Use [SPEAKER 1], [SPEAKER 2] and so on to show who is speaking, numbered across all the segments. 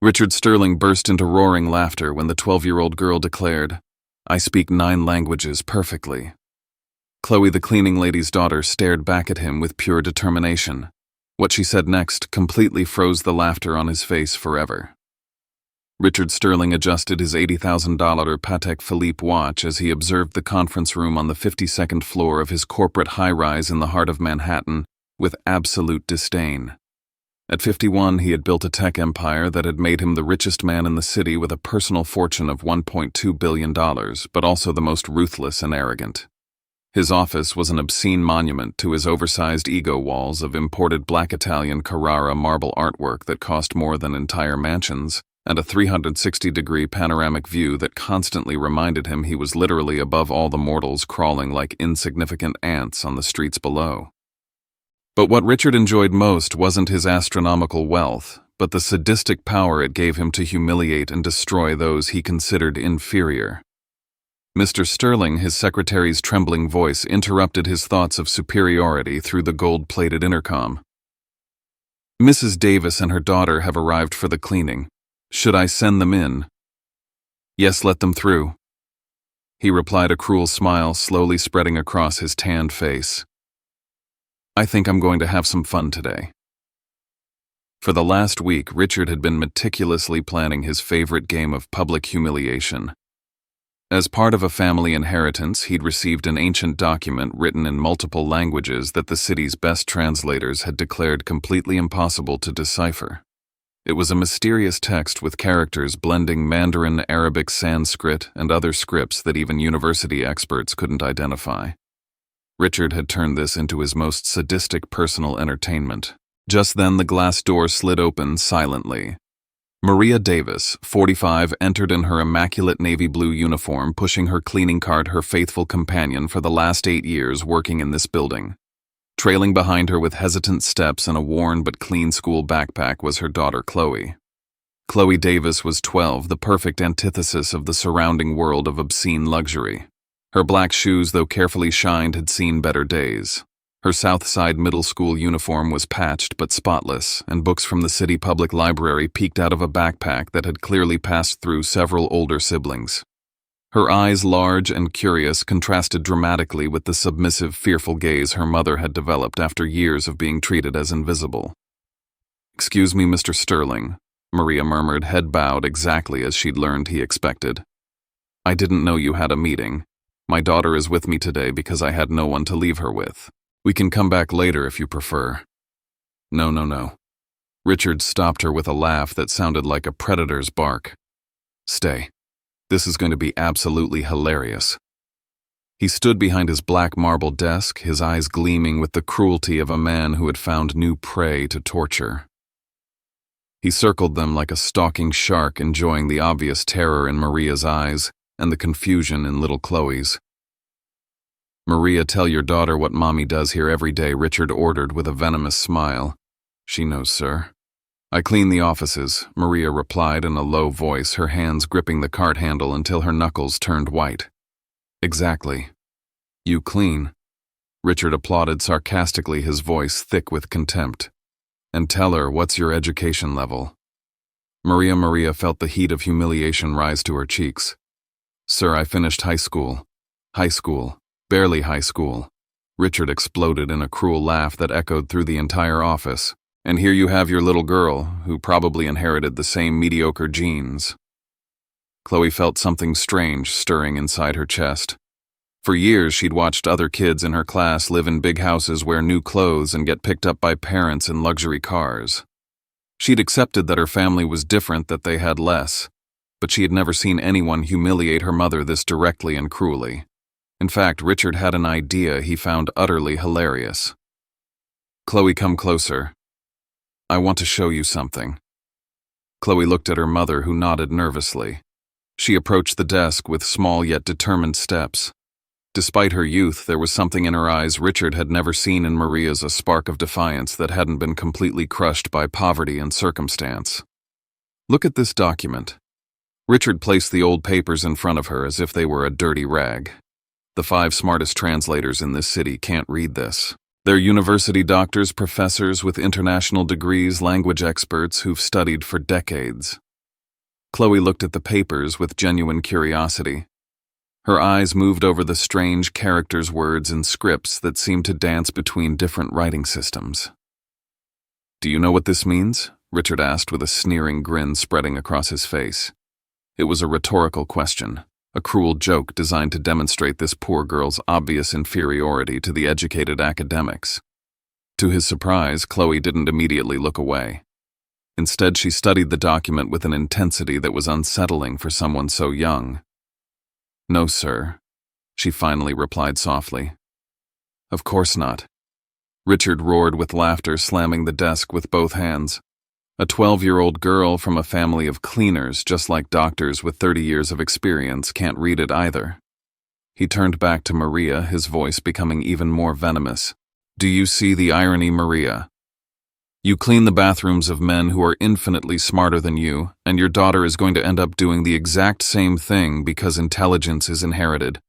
[SPEAKER 1] Richard Sterling burst into roaring laughter when the 12-year-old girl declared, "I speak 9 languages perfectly." Chloe, the cleaning lady's daughter, stared back at him with pure determination. What she said next completely froze the laughter on his face forever. Richard Sterling adjusted his $80,000 Patek Philippe watch as he observed the conference room on the 52nd floor of his corporate high-rise in the heart of Manhattan with absolute disdain. At 51, he had built a tech empire that had made him the richest man in the city with a personal fortune of $1.2 billion, but also the most ruthless and arrogant. His office was an obscene monument to his oversized ego walls of imported black Italian Carrara marble artwork that cost more than entire mansions, and a 360-degree panoramic view that constantly reminded him he was literally above all the mortals crawling like insignificant ants on the streets below. But what Richard enjoyed most wasn't his astronomical wealth, but the sadistic power it gave him to humiliate and destroy those he considered inferior. Mr. Sterling, his secretary's trembling voice, interrupted his thoughts of superiority through the gold-plated intercom. "Mrs. Davis and her daughter have arrived for the cleaning. Should I send them in?" "Yes, let them through," he replied, a cruel smile slowly spreading across his tanned face. "I think I'm going to have some fun today." For the last week, Richard had been meticulously planning his favorite game of public humiliation. As part of a family inheritance, he'd received an ancient document written in multiple languages that the city's best translators had declared completely impossible to decipher. It was a mysterious text with characters blending Mandarin, Arabic, Sanskrit, and other scripts that even university experts couldn't identify. Richard had turned this into his most sadistic personal entertainment. Just then the glass door slid open silently. Maria Davis, 45, entered in her immaculate navy blue uniform, pushing her cleaning cart, her faithful companion for the last 8 years working in this building. Trailing behind her with hesitant steps and a worn but clean school backpack was her daughter Chloe. Chloe Davis was 12, the perfect antithesis of the surrounding world of obscene luxury. Her black shoes, though carefully shined, had seen better days. Her South Side middle school uniform was patched but spotless, and books from the city public library peeked out of a backpack that had clearly passed through several older siblings. Her eyes, large and curious, contrasted dramatically with the submissive, fearful gaze her mother had developed after years of being treated as invisible. "Excuse me, Mr. Sterling," Maria murmured, head bowed exactly as she'd learned he expected. "I didn't know you had a meeting. My daughter is with me today because I had no one to leave her with. We can come back later if you prefer." No. Richard stopped her with a laugh that sounded like a predator's bark. "Stay. This is going to be absolutely hilarious." He stood behind his black marble desk, his eyes gleaming with the cruelty of a man who had found new prey to torture. He circled them like a stalking shark, enjoying the obvious terror in Maria's eyes and the confusion in little Chloe's. "Maria, tell your daughter what Mommy does here every day," Richard ordered with a venomous smile. "She knows, sir." "I clean the offices," Maria replied in a low voice, her hands gripping the cart handle until her knuckles turned white. "Exactly. You clean," Richard applauded sarcastically, his voice thick with contempt. "And tell her, what's your education level?" Maria felt the heat of humiliation rise to her cheeks. "Sir, I finished high school. High school. Barely high school." Richard exploded in a cruel laugh that echoed through the entire office. "And here you have your little girl, who probably inherited the same mediocre genes." Chloe felt something strange stirring inside her chest. For years, she'd watched other kids in her class live in big houses, wear new clothes, and get picked up by parents in luxury cars. She'd accepted that her family was different, that they had less, but she had never seen anyone humiliate her mother this directly and cruelly. In fact, Richard had an idea he found utterly hilarious. "Chloe, come closer. I want to show you something." Chloe looked at her mother, who nodded nervously. She approached the desk with small yet determined steps. Despite her youth, there was something in her eyes Richard had never seen in Maria's, a spark of defiance that hadn't been completely crushed by poverty and circumstance. "Look at this document." Richard placed the old papers in front of her as if they were a dirty rag. "The 5 smartest translators in this city can't read this. They're university doctors, professors with international degrees, language experts who've studied for decades. Chloe looked at the papers with genuine curiosity. Her eyes moved over the strange characters, words, and scripts that seemed to dance between different writing systems. "Do you know what this means?" Richard asked with a sneering grin spreading across his face. It was a rhetorical question, a cruel joke designed to demonstrate this poor girl's obvious inferiority to the educated academics. To his surprise, Chloe didn't immediately look away. Instead, she studied the document with an intensity that was unsettling for someone so young. "No, sir," she finally replied softly. "Of course not." Richard roared with laughter, slamming the desk with both hands. A 12-year-old girl from a family of cleaners, just like doctors with 30 years of experience, can't read it either. He turned back to Maria, his voice becoming even more venomous. "Do you see the irony, Maria? You clean the bathrooms of men who are infinitely smarter than you, and your daughter is going to end up doing the exact same thing because intelligence is inherited."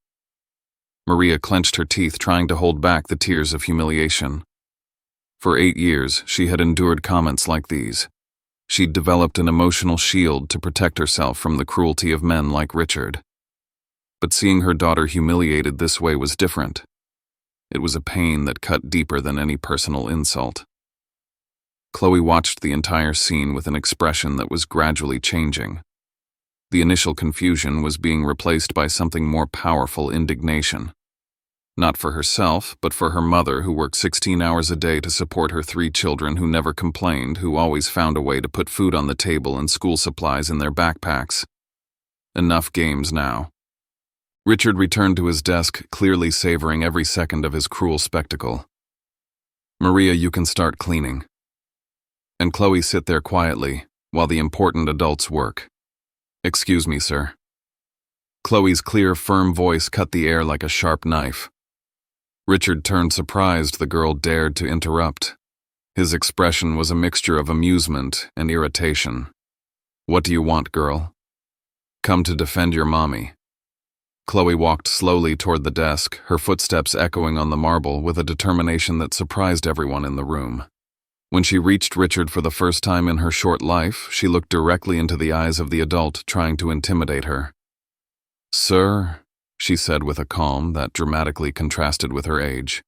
[SPEAKER 1] Maria clenched her teeth, trying to hold back the tears of humiliation. For 8 years, she had endured comments like these. She'd developed an emotional shield to protect herself from the cruelty of men like Richard. But seeing her daughter humiliated this way was different. It was a pain that cut deeper than any personal insult. Chloe watched the entire scene with an expression that was gradually changing. The initial confusion was being replaced by something more powerful: indignation. Not for herself, but for her mother, who worked 16 hours a day to support her 3 children, who never complained, who always found a way to put food on the table and school supplies in their backpacks. Enough games now. Richard returned to his desk, clearly savoring every second of his cruel spectacle. "Maria, you can start cleaning. And Chloe, sit there quietly, while the important adults work." "Excuse me, sir." Chloe's clear, firm voice cut the air like a sharp knife. Richard turned surprised the girl dared to interrupt. His expression was a mixture of amusement and irritation. "What do you want, girl?" "Come to defend your mommy." Chloe walked slowly toward the desk, her footsteps echoing on the marble with a determination that surprised everyone in the room. When she reached Richard for the first time in her short life, she looked directly into the eyes of the adult trying to intimidate her. "Sir," she said with a calm that dramatically contrasted with her age,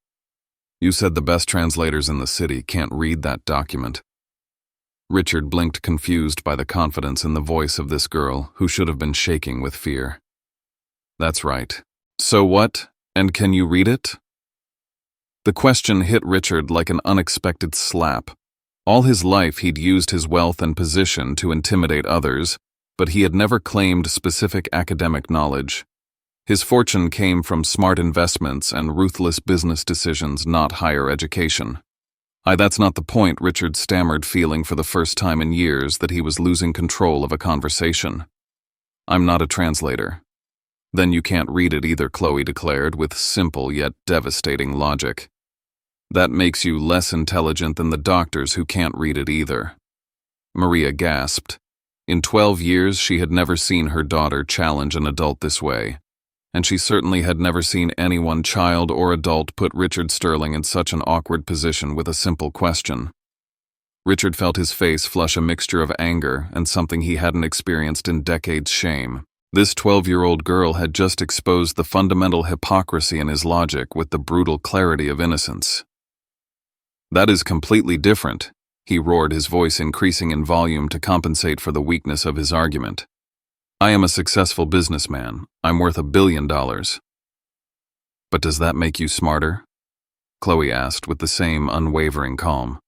[SPEAKER 1] "you said the best translators in the city can't read that document." Richard blinked, confused by the confidence in the voice of this girl, who should have been shaking with fear. "That's right. So what? And can you read it?" The question hit Richard like an unexpected slap. All his life he'd used his wealth and position to intimidate others, but he had never claimed specific academic knowledge. His fortune came from smart investments and ruthless business decisions, not higher education. That's not the point," Richard stammered, feeling for the first time in years that he was losing control of a conversation. "I'm not a translator." "Then you can't read it either," Chloe declared with simple yet devastating logic. "That makes you less intelligent than the doctors who can't read it either." Maria gasped. In 12 years, she had never seen her daughter challenge an adult this way, and she certainly had never seen anyone, child or adult, put Richard Sterling in such an awkward position with a simple question. Richard felt his face flush a mixture of anger and something he hadn't experienced in decades: shame. This 12-year-old girl had just exposed the fundamental hypocrisy in his logic with the brutal clarity of innocence. "That is completely different," he roared, his voice increasing in volume to compensate for the weakness of his argument. "I am a successful businessman. I'm worth $1 billion. "But does that make you smarter?" Chloe asked with the same unwavering calm.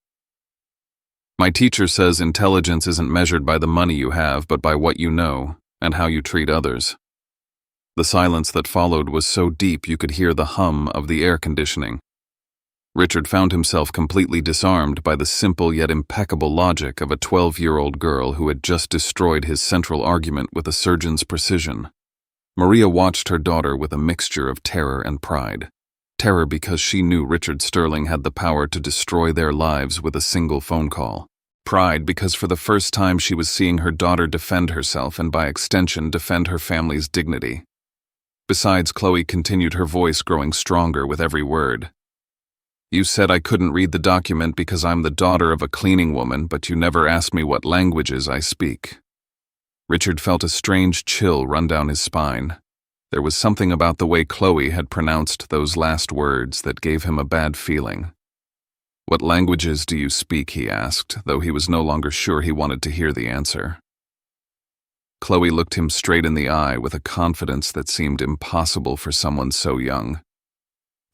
[SPEAKER 1] "My teacher says intelligence isn't measured by the money you have, but by what you know and how you treat others." The silence that followed was so deep you could hear the hum of the air conditioning. Richard found himself completely disarmed by the simple yet impeccable logic of a 12-year-old girl who had just destroyed his central argument with a surgeon's precision. Maria watched her daughter with a mixture of terror and pride. Terror because she knew Richard Sterling had the power to destroy their lives with a single phone call. Pride because for the first time she was seeing her daughter defend herself and by extension defend her family's dignity. Besides, Chloe continued, her voice growing stronger with every word. "You said I couldn't read the document because I'm the daughter of a cleaning woman, but you never asked me what languages I speak." Richard felt a strange chill run down his spine. There was something about the way Chloe had pronounced those last words that gave him a bad feeling. "What languages do you speak?" he asked, though he was no longer sure he wanted to hear the answer. Chloe looked him straight in the eye with a confidence that seemed impossible for someone so young.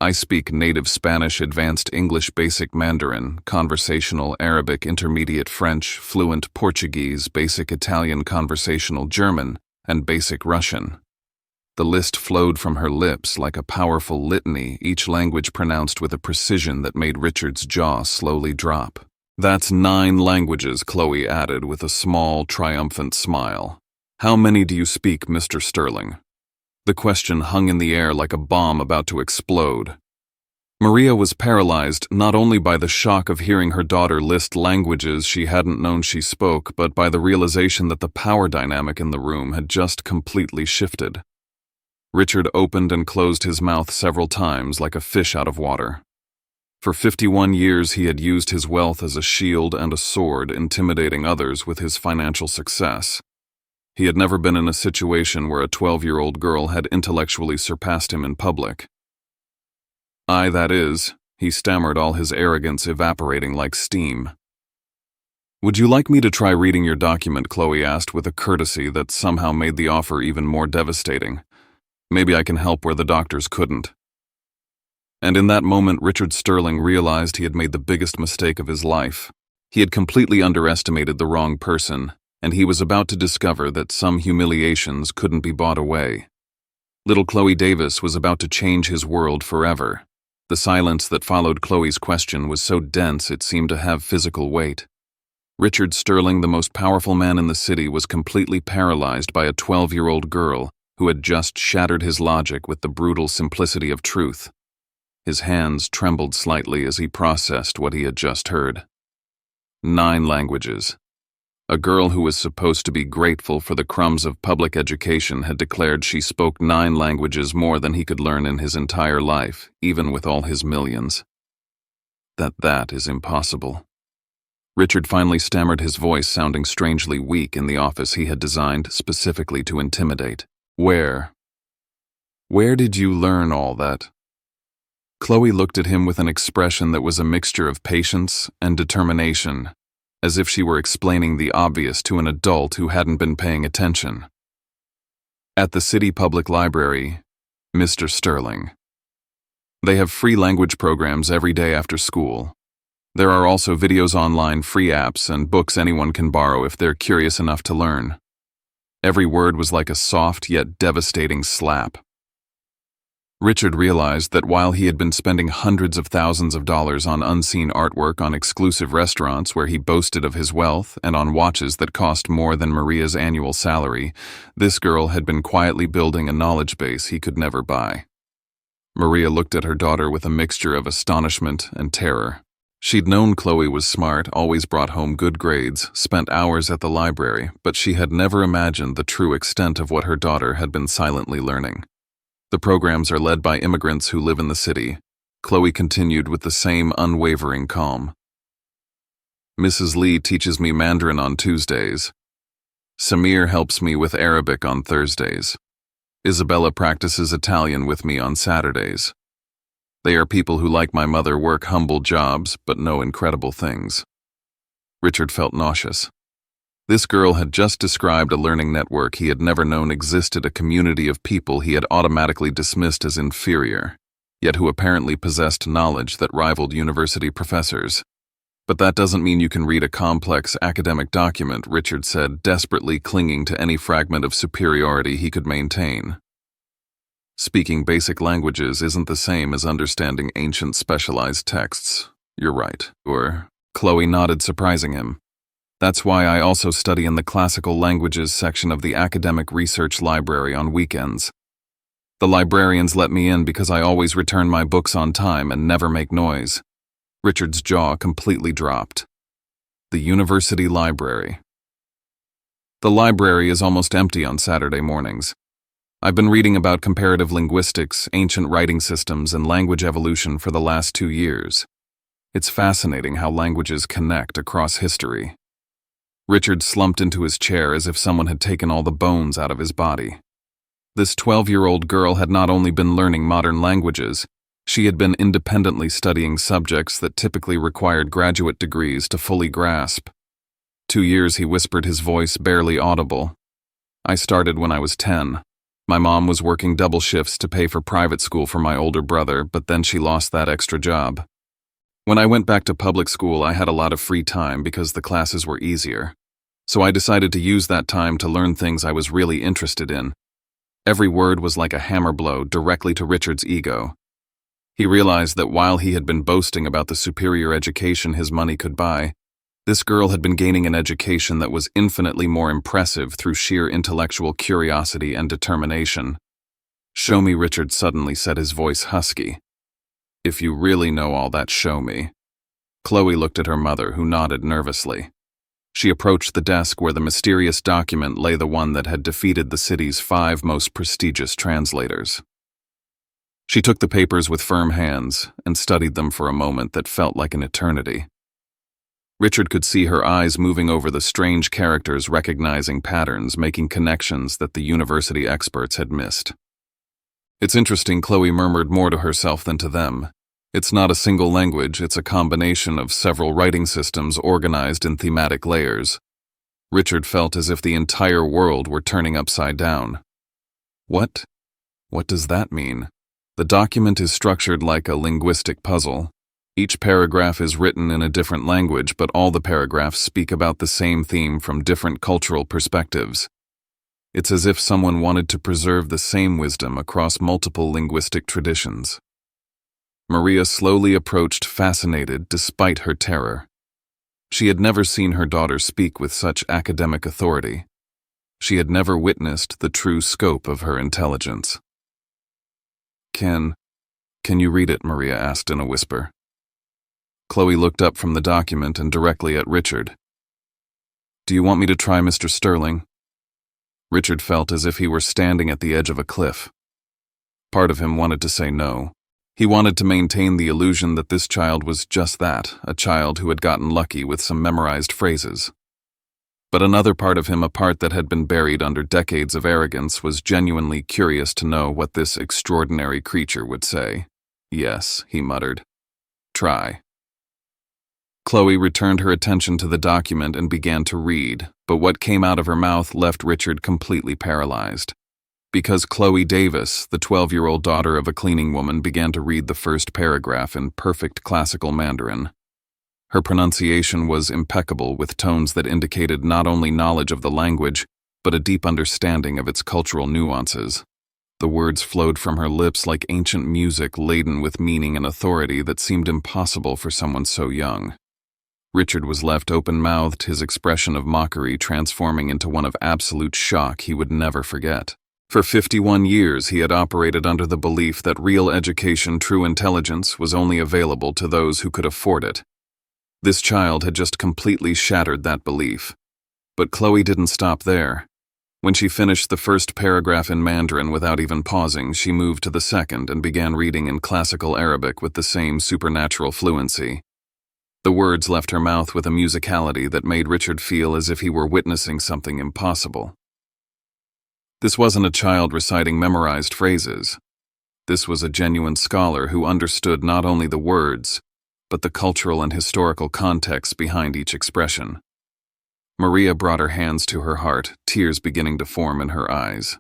[SPEAKER 1] "I speak native Spanish, advanced English, basic Mandarin, conversational Arabic, intermediate French, fluent Portuguese, basic Italian, conversational German, and basic Russian." The list flowed from her lips like a powerful litany, each language pronounced with a precision that made Richard's jaw slowly drop. "That's 9 languages," Chloe added with a small, triumphant smile. "How many do you speak, Mr. Sterling?" The question hung in the air like a bomb about to explode. Maria was paralyzed not only by the shock of hearing her daughter list languages she hadn't known she spoke, but by the realization that the power dynamic in the room had just completely shifted. Richard opened and closed his mouth several times like a fish out of water. For 51 years he had used his wealth as a shield and a sword, intimidating others with his financial success. He had never been in a situation where a 12-year-old girl had intellectually surpassed him in public. That is," he stammered, all his arrogance evaporating like steam. "Would you like me to try reading your document?" Chloe asked with a courtesy that somehow made the offer even more devastating. "Maybe I can help where the doctors couldn't." And in that moment, Richard Sterling realized he had made the biggest mistake of his life. He had completely underestimated the wrong person, and he was about to discover that some humiliations couldn't be bought away. Little Chloe Davis was about to change his world forever. The silence that followed Chloe's question was so dense it seemed to have physical weight. Richard Sterling, the most powerful man in the city, was completely paralyzed by a 12-year-old girl who had just shattered his logic with the brutal simplicity of truth. His hands trembled slightly as he processed what he had just heard. 9 languages. A girl who was supposed to be grateful for the crumbs of public education had declared she spoke 9 languages, more than he could learn in his entire life, even with all his millions. That is impossible. Richard finally stammered, his voice sounding strangely weak in the office he had designed specifically to intimidate. Where did you learn all that?" Chloe looked at him with an expression that was a mixture of patience and determination, as if she were explaining the obvious to an adult who hadn't been paying attention. "At the City Public Library, Mr. Sterling. They have free language programs every day after school. There are also videos online, free apps, and books anyone can borrow if they're curious enough to learn." Every word was like a soft yet devastating slap. Richard realized that while he had been spending hundreds of thousands of dollars on unseen artwork, on exclusive restaurants where he boasted of his wealth, and on watches that cost more than Maria's annual salary, this girl had been quietly building a knowledge base he could never buy. Maria looked at her daughter with a mixture of astonishment and terror. She'd known Chloe was smart, always brought home good grades, spent hours at the library, but she had never imagined the true extent of what her daughter had been silently learning. "The programs are led by immigrants who live in the city," Chloe continued with the same unwavering calm. "Mrs. Lee teaches me Mandarin on Tuesdays. Samir helps me with Arabic on Thursdays. Isabella practices Italian with me on Saturdays. They are people who, like my mother, work humble jobs but know incredible things." Richard felt nauseous. This girl had just described a learning network he had never known existed, a community of people he had automatically dismissed as inferior, yet who apparently possessed knowledge that rivaled university professors. "But that doesn't mean you can read a complex academic document," Richard said, desperately clinging to any fragment of superiority he could maintain. "Speaking basic languages isn't the same as understanding ancient specialized texts. You're right." Chloe nodded, surprising him. "That's why I also study in the classical languages section of the academic research library on weekends. The librarians let me in because I always return my books on time and never make noise." Richard's jaw completely dropped. The university library. "The library is almost empty on Saturday mornings. I've been reading about comparative linguistics, ancient writing systems, and language evolution for the last 2 years. It's fascinating how languages connect across history." Richard slumped into his chair as if someone had taken all the bones out of his body. This 12-year-old girl had not only been learning modern languages, she had been independently studying subjects that typically required graduate degrees to fully grasp. 2 years, he whispered, his voice barely audible. I started when I was 10. My mom was working double shifts to pay for private school for my older brother, but then she lost that extra job. When I went back to public school, I had a lot of free time because the classes were easier. So I decided to use that time to learn things I was really interested in. Every word was like a hammer blow directly to Richard's ego. He realized that while he had been boasting about the superior education his money could buy, this girl had been gaining an education that was infinitely more impressive through sheer intellectual curiosity and determination. Show me, Richard suddenly said, his voice husky. If you really know all that, show me. Chloe looked at her mother, who nodded nervously. She approached the desk where the mysterious document lay, the one that had defeated the city's 5 most prestigious translators. She took the papers with firm hands and studied them for a moment that felt like an eternity. Richard could see her eyes moving over the strange characters, recognizing patterns, making connections that the university experts had missed. It's interesting, Chloe murmured, more to herself than to them. It's not a single language, it's a combination of several writing systems organized in thematic layers. Richard felt as if the entire world were turning upside down. What? What does that mean? The document is structured like a linguistic puzzle. Each paragraph is written in a different language, but all the paragraphs speak about the same theme from different cultural perspectives. It's as if someone wanted to preserve the same wisdom across multiple linguistic traditions. Maria slowly approached, fascinated despite her terror. She had never seen her daughter speak with such academic authority. She had never witnessed the true scope of her intelligence. Can you read it?" Maria asked in a whisper. Chloe looked up from the document and directly at Richard. "Do you want me to try, Mr. Sterling?" Richard felt as if he were standing at the edge of a cliff. Part of him wanted to say no. He wanted to maintain the illusion that this child was just that, a child who had gotten lucky with some memorized phrases. But another part of him, a part that had been buried under decades of arrogance, was genuinely curious to know what this extraordinary creature would say. "Yes," he muttered. "Try." Chloe returned her attention to the document and began to read, but what came out of her mouth left Richard completely paralyzed. Because Chloe Davis, the 12-year-old daughter of a cleaning woman, began to read the first paragraph in perfect classical Mandarin. Her pronunciation was impeccable, with tones that indicated not only knowledge of the language, but a deep understanding of its cultural nuances. The words flowed from her lips like ancient music laden with meaning and authority that seemed impossible for someone so young. Richard was left open-mouthed, his expression of mockery transforming into one of absolute shock he would never forget. For 51 years, he had operated under the belief that real education, true intelligence, was only available to those who could afford it. This child had just completely shattered that belief. But Chloe didn't stop there. When she finished the first paragraph in Mandarin without even pausing, she moved to the second and began reading in classical Arabic with the same supernatural fluency. The words left her mouth with a musicality that made Richard feel as if he were witnessing something impossible. This wasn't a child reciting memorized phrases. This was a genuine scholar who understood not only the words, but the cultural and historical context behind each expression. Maria brought her hands to her heart, tears beginning to form in her eyes.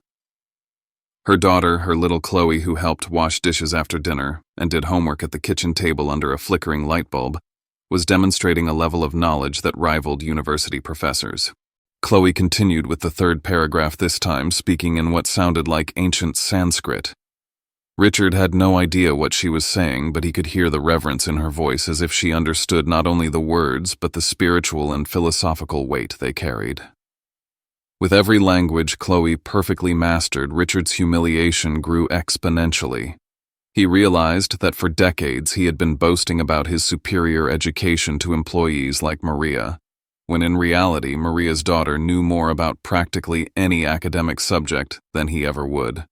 [SPEAKER 1] Her daughter, her little Chloe, who helped wash dishes after dinner and did homework at the kitchen table under a flickering light bulb, was demonstrating a level of knowledge that rivaled university professors. Chloe continued with the third paragraph, this time speaking in what sounded like ancient Sanskrit. Richard had no idea what she was saying, but he could hear the reverence in her voice, as if she understood not only the words, but the spiritual and philosophical weight they carried. With every language Chloe perfectly mastered, Richard's humiliation grew exponentially. He realized that for decades he had been boasting about his superior education to employees like Maria, when in reality Maria's daughter knew more about practically any academic subject than he ever would.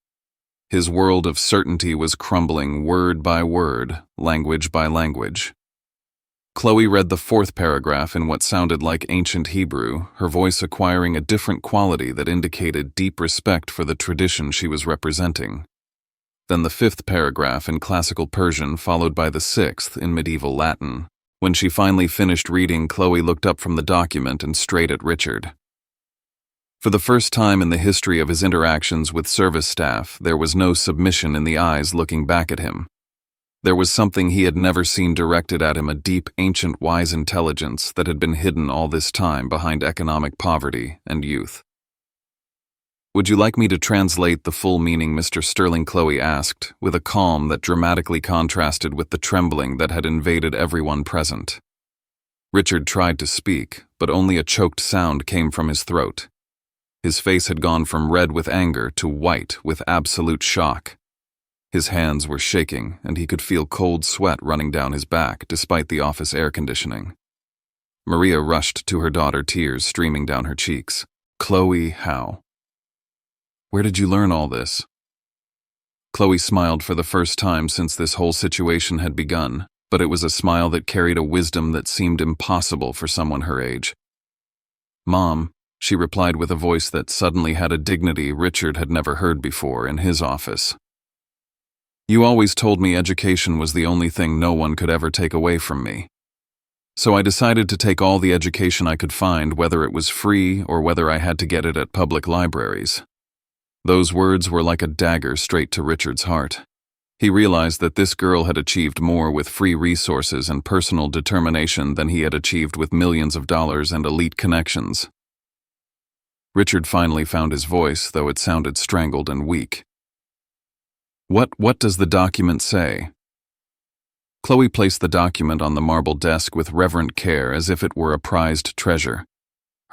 [SPEAKER 1] His world of certainty was crumbling word by word, language by language. Chloe read the fourth paragraph in what sounded like ancient Hebrew, her voice acquiring a different quality that indicated deep respect for the tradition she was representing. Then the fifth paragraph in classical Persian, followed by the sixth in medieval Latin. When she finally finished reading, Chloe looked up from the document and straight at Richard. For the first time in the history of his interactions with service staff, there was no submission in the eyes looking back at him. There was something he had never seen directed at him, a deep, ancient, wise intelligence that had been hidden all this time behind economic poverty and youth. "Would you like me to translate the full meaning, Mr. Sterling?" Chloe asked, with a calm that dramatically contrasted with the trembling that had invaded everyone present. Richard tried to speak, but only a choked sound came from his throat. His face had gone from red with anger to white with absolute shock. His hands were shaking, and he could feel cold sweat running down his back despite the office air conditioning. Maria rushed to her daughter, tears streaming down her cheeks. "Chloe, how? Where did you learn all this?" Chloe smiled for the first time since this whole situation had begun, but it was a smile that carried a wisdom that seemed impossible for someone her age. "Mom," she replied with a voice that suddenly had a dignity Richard had never heard before in his office. "You always told me education was the only thing no one could ever take away from me. So I decided to take all the education I could find, whether it was free or whether I had to get it at public libraries." Those words were like a dagger straight to Richard's heart. He realized that this girl had achieved more with free resources and personal determination than he had achieved with millions of dollars and elite connections. Richard finally found his voice, though it sounded strangled and weak. What does the document say?" Chloe placed the document on the marble desk with reverent care, as if it were a prized treasure.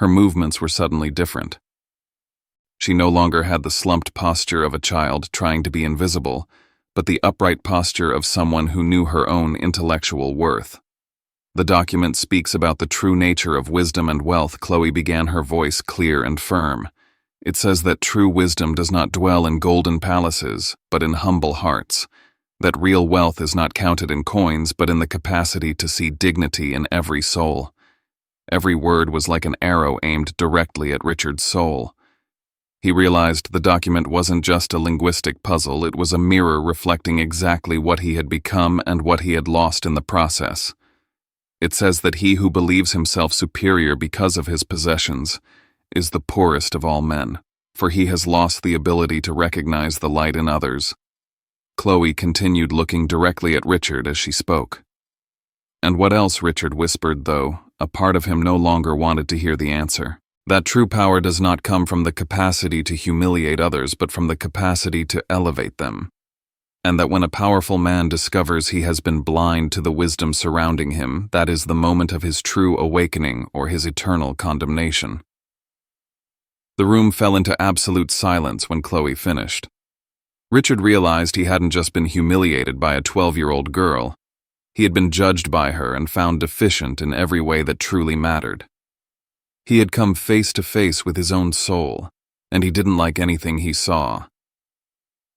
[SPEAKER 1] Her movements were suddenly different. She no longer had the slumped posture of a child trying to be invisible, but the upright posture of someone who knew her own intellectual worth. "The document speaks about the true nature of wisdom and wealth," Chloe began, her voice clear and firm. "It says that true wisdom does not dwell in golden palaces, but in humble hearts. That real wealth is not counted in coins, but in the capacity to see dignity in every soul." Every word was like an arrow aimed directly at Richard's soul. He realized the document wasn't just a linguistic puzzle, it was a mirror reflecting exactly what he had become and what he had lost in the process. It says that he who believes himself superior because of his possessions is the poorest of all men, for he has lost the ability to recognize the light in others. Chloe continued looking directly at Richard as she spoke. "And what else?" Richard whispered, though a part of him no longer wanted to hear the answer. "That true power does not come from the capacity to humiliate others, but from the capacity to elevate them. And that when a powerful man discovers he has been blind to the wisdom surrounding him, that is the moment of his true awakening or his eternal condemnation." The room fell into absolute silence when Chloe finished. Richard realized he hadn't just been humiliated by a 12-year-old girl. He had been judged by her and found deficient in every way that truly mattered. He had come face to face with his own soul, and he didn't like anything he saw.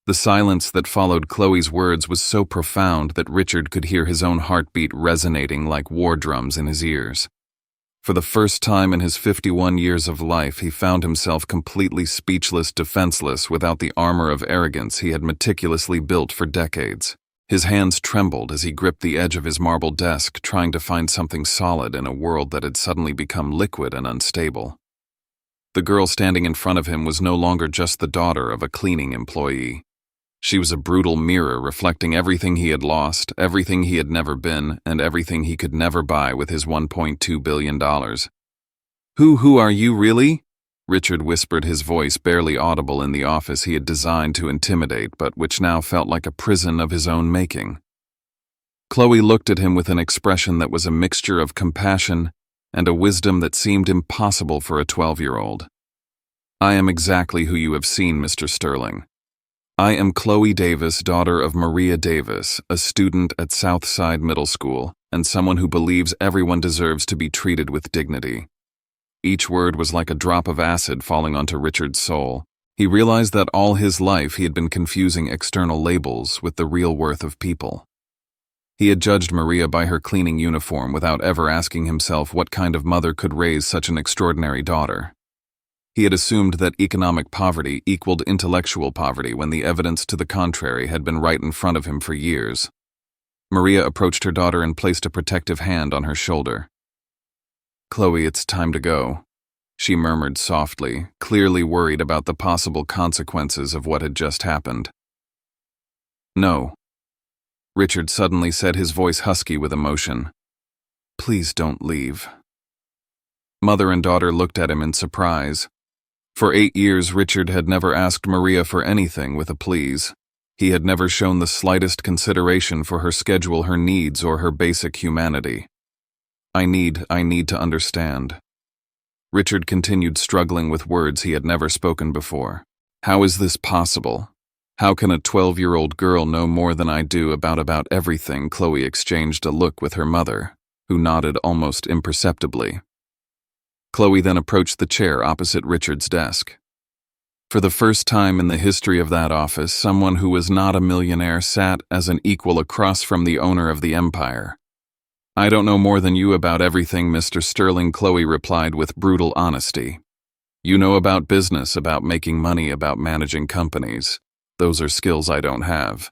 [SPEAKER 1] The silence that followed Chloe's words was so profound that Richard could hear his own heartbeat resonating like war drums in his ears. For the first time in his 51 years of life, he found himself completely speechless, defenseless, without the armor of arrogance he had meticulously built for decades. His hands trembled as he gripped the edge of his marble desk, trying to find something solid in a world that had suddenly become liquid and unstable. The girl standing in front of him was no longer just the daughter of a cleaning employee. She was a brutal mirror reflecting everything he had lost, everything he had never been, and everything he could never buy with his $1.2 billion. Who are you really?" Richard whispered, his voice barely audible in the office he had designed to intimidate, but which now felt like a prison of his own making. Chloe looked at him with an expression that was a mixture of compassion and a wisdom that seemed impossible for a 12-year-old. "I am exactly who you have seen, Mr. Sterling. I am Chloe Davis, daughter of Maria Davis, a student at Southside Middle School, and someone who believes everyone deserves to be treated with dignity." Each word was like a drop of acid falling onto Richard's soul. He realized that all his life he had been confusing external labels with the real worth of people. He had judged Maria by her cleaning uniform without ever asking himself what kind of mother could raise such an extraordinary daughter. He had assumed that economic poverty equaled intellectual poverty when the evidence to the contrary had been right in front of him for years. Maria approached her daughter and placed a protective hand on her shoulder. "Chloe, it's time to go," she murmured softly, clearly worried about the possible consequences of what had just happened. "No," Richard suddenly said, his voice husky with emotion. "Please don't leave." Mother and daughter looked at him in surprise. For 8 years, Richard had never asked Maria for anything with a please. He had never shown the slightest consideration for her schedule, her needs, or her basic humanity. I need to understand." Richard continued, struggling with words he had never spoken before. "How is this possible? How can a 12-year-old girl know more than I do about everything?" Chloe exchanged a look with her mother, who nodded almost imperceptibly. Chloe then approached the chair opposite Richard's desk. For the first time in the history of that office, someone who was not a millionaire sat as an equal across from the owner of the empire. "I don't know more than you about everything, Mr. Sterling," Chloe replied with brutal honesty. "You know about business, about making money, about managing companies. Those are skills I don't have."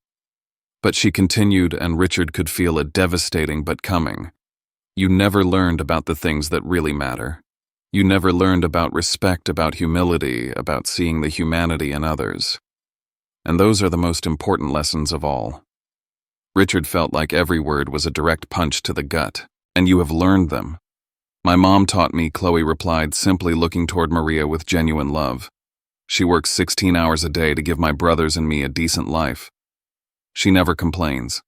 [SPEAKER 1] But she continued, and Richard could feel it devastating but coming. "You never learned about the things that really matter. You never learned about respect, about humility, about seeing the humanity in others. And those are the most important lessons of all." Richard felt like every word was a direct punch to the gut. "And you have learned them." "My mom taught me," Chloe replied, simply looking toward Maria with genuine love. "She works 16 hours a day to give my brothers and me a decent life. She never complains.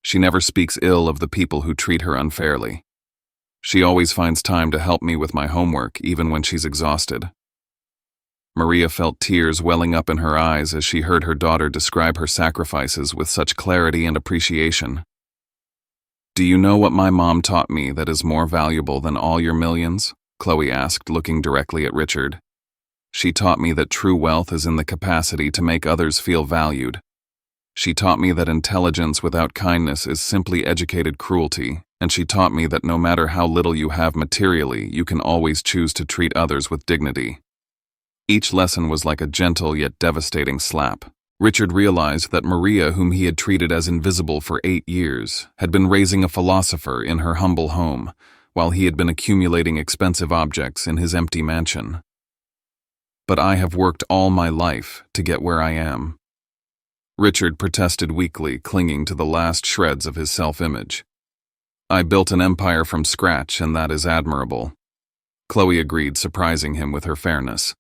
[SPEAKER 1] She never speaks ill of the people who treat her unfairly. She always finds time to help me with my homework, even when she's exhausted." Maria felt tears welling up in her eyes as she heard her daughter describe her sacrifices with such clarity and appreciation. "Do you know what my mom taught me that is more valuable than all your millions?" Chloe asked, looking directly at Richard. "She taught me that true wealth is in the capacity to make others feel valued. She taught me that intelligence without kindness is simply educated cruelty, and she taught me that no matter how little you have materially, you can always choose to treat others with dignity." Each lesson was like a gentle yet devastating slap. Richard realized that Maria, whom he had treated as invisible for 8 years, had been raising a philosopher in her humble home, while he had been accumulating expensive objects in his empty mansion. "But I have worked all my life to get where I am," Richard protested weakly, clinging to the last shreds of his self-image. "I built an empire from scratch, and that is admirable." Chloe agreed, surprising him with her fairness.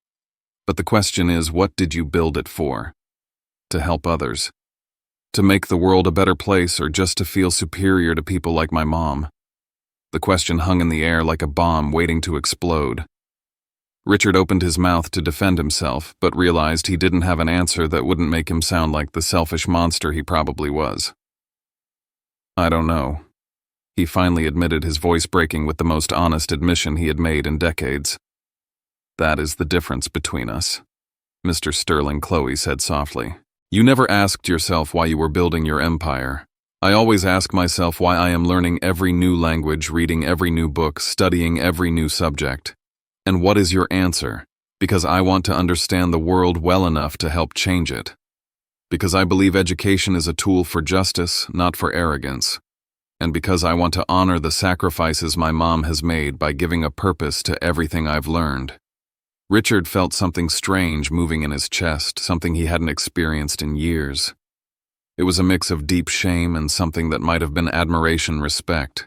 [SPEAKER 1] "But the question is, what did you build it for? To help others? To make the world a better place, or just to feel superior to people like my mom?" The question hung in the air like a bomb waiting to explode. Richard opened his mouth to defend himself, but realized he didn't have an answer that wouldn't make him sound like the selfish monster he probably was. "I don't know," he finally admitted, his voice breaking with the most honest admission he had made in decades. "That is the difference between us, Mr. Sterling," Chloe said softly. "You never asked yourself why you were building your empire. I always ask myself why I am learning every new language, reading every new book, studying every new subject. And what is your answer? Because I want to understand the world well enough to help change it. Because I believe education is a tool for justice, not for arrogance. And because I want to honor the sacrifices my mom has made by giving a purpose to everything I've learned." Richard felt something strange moving in his chest, something he hadn't experienced in years. It was a mix of deep shame and something that might have been admiration, respect.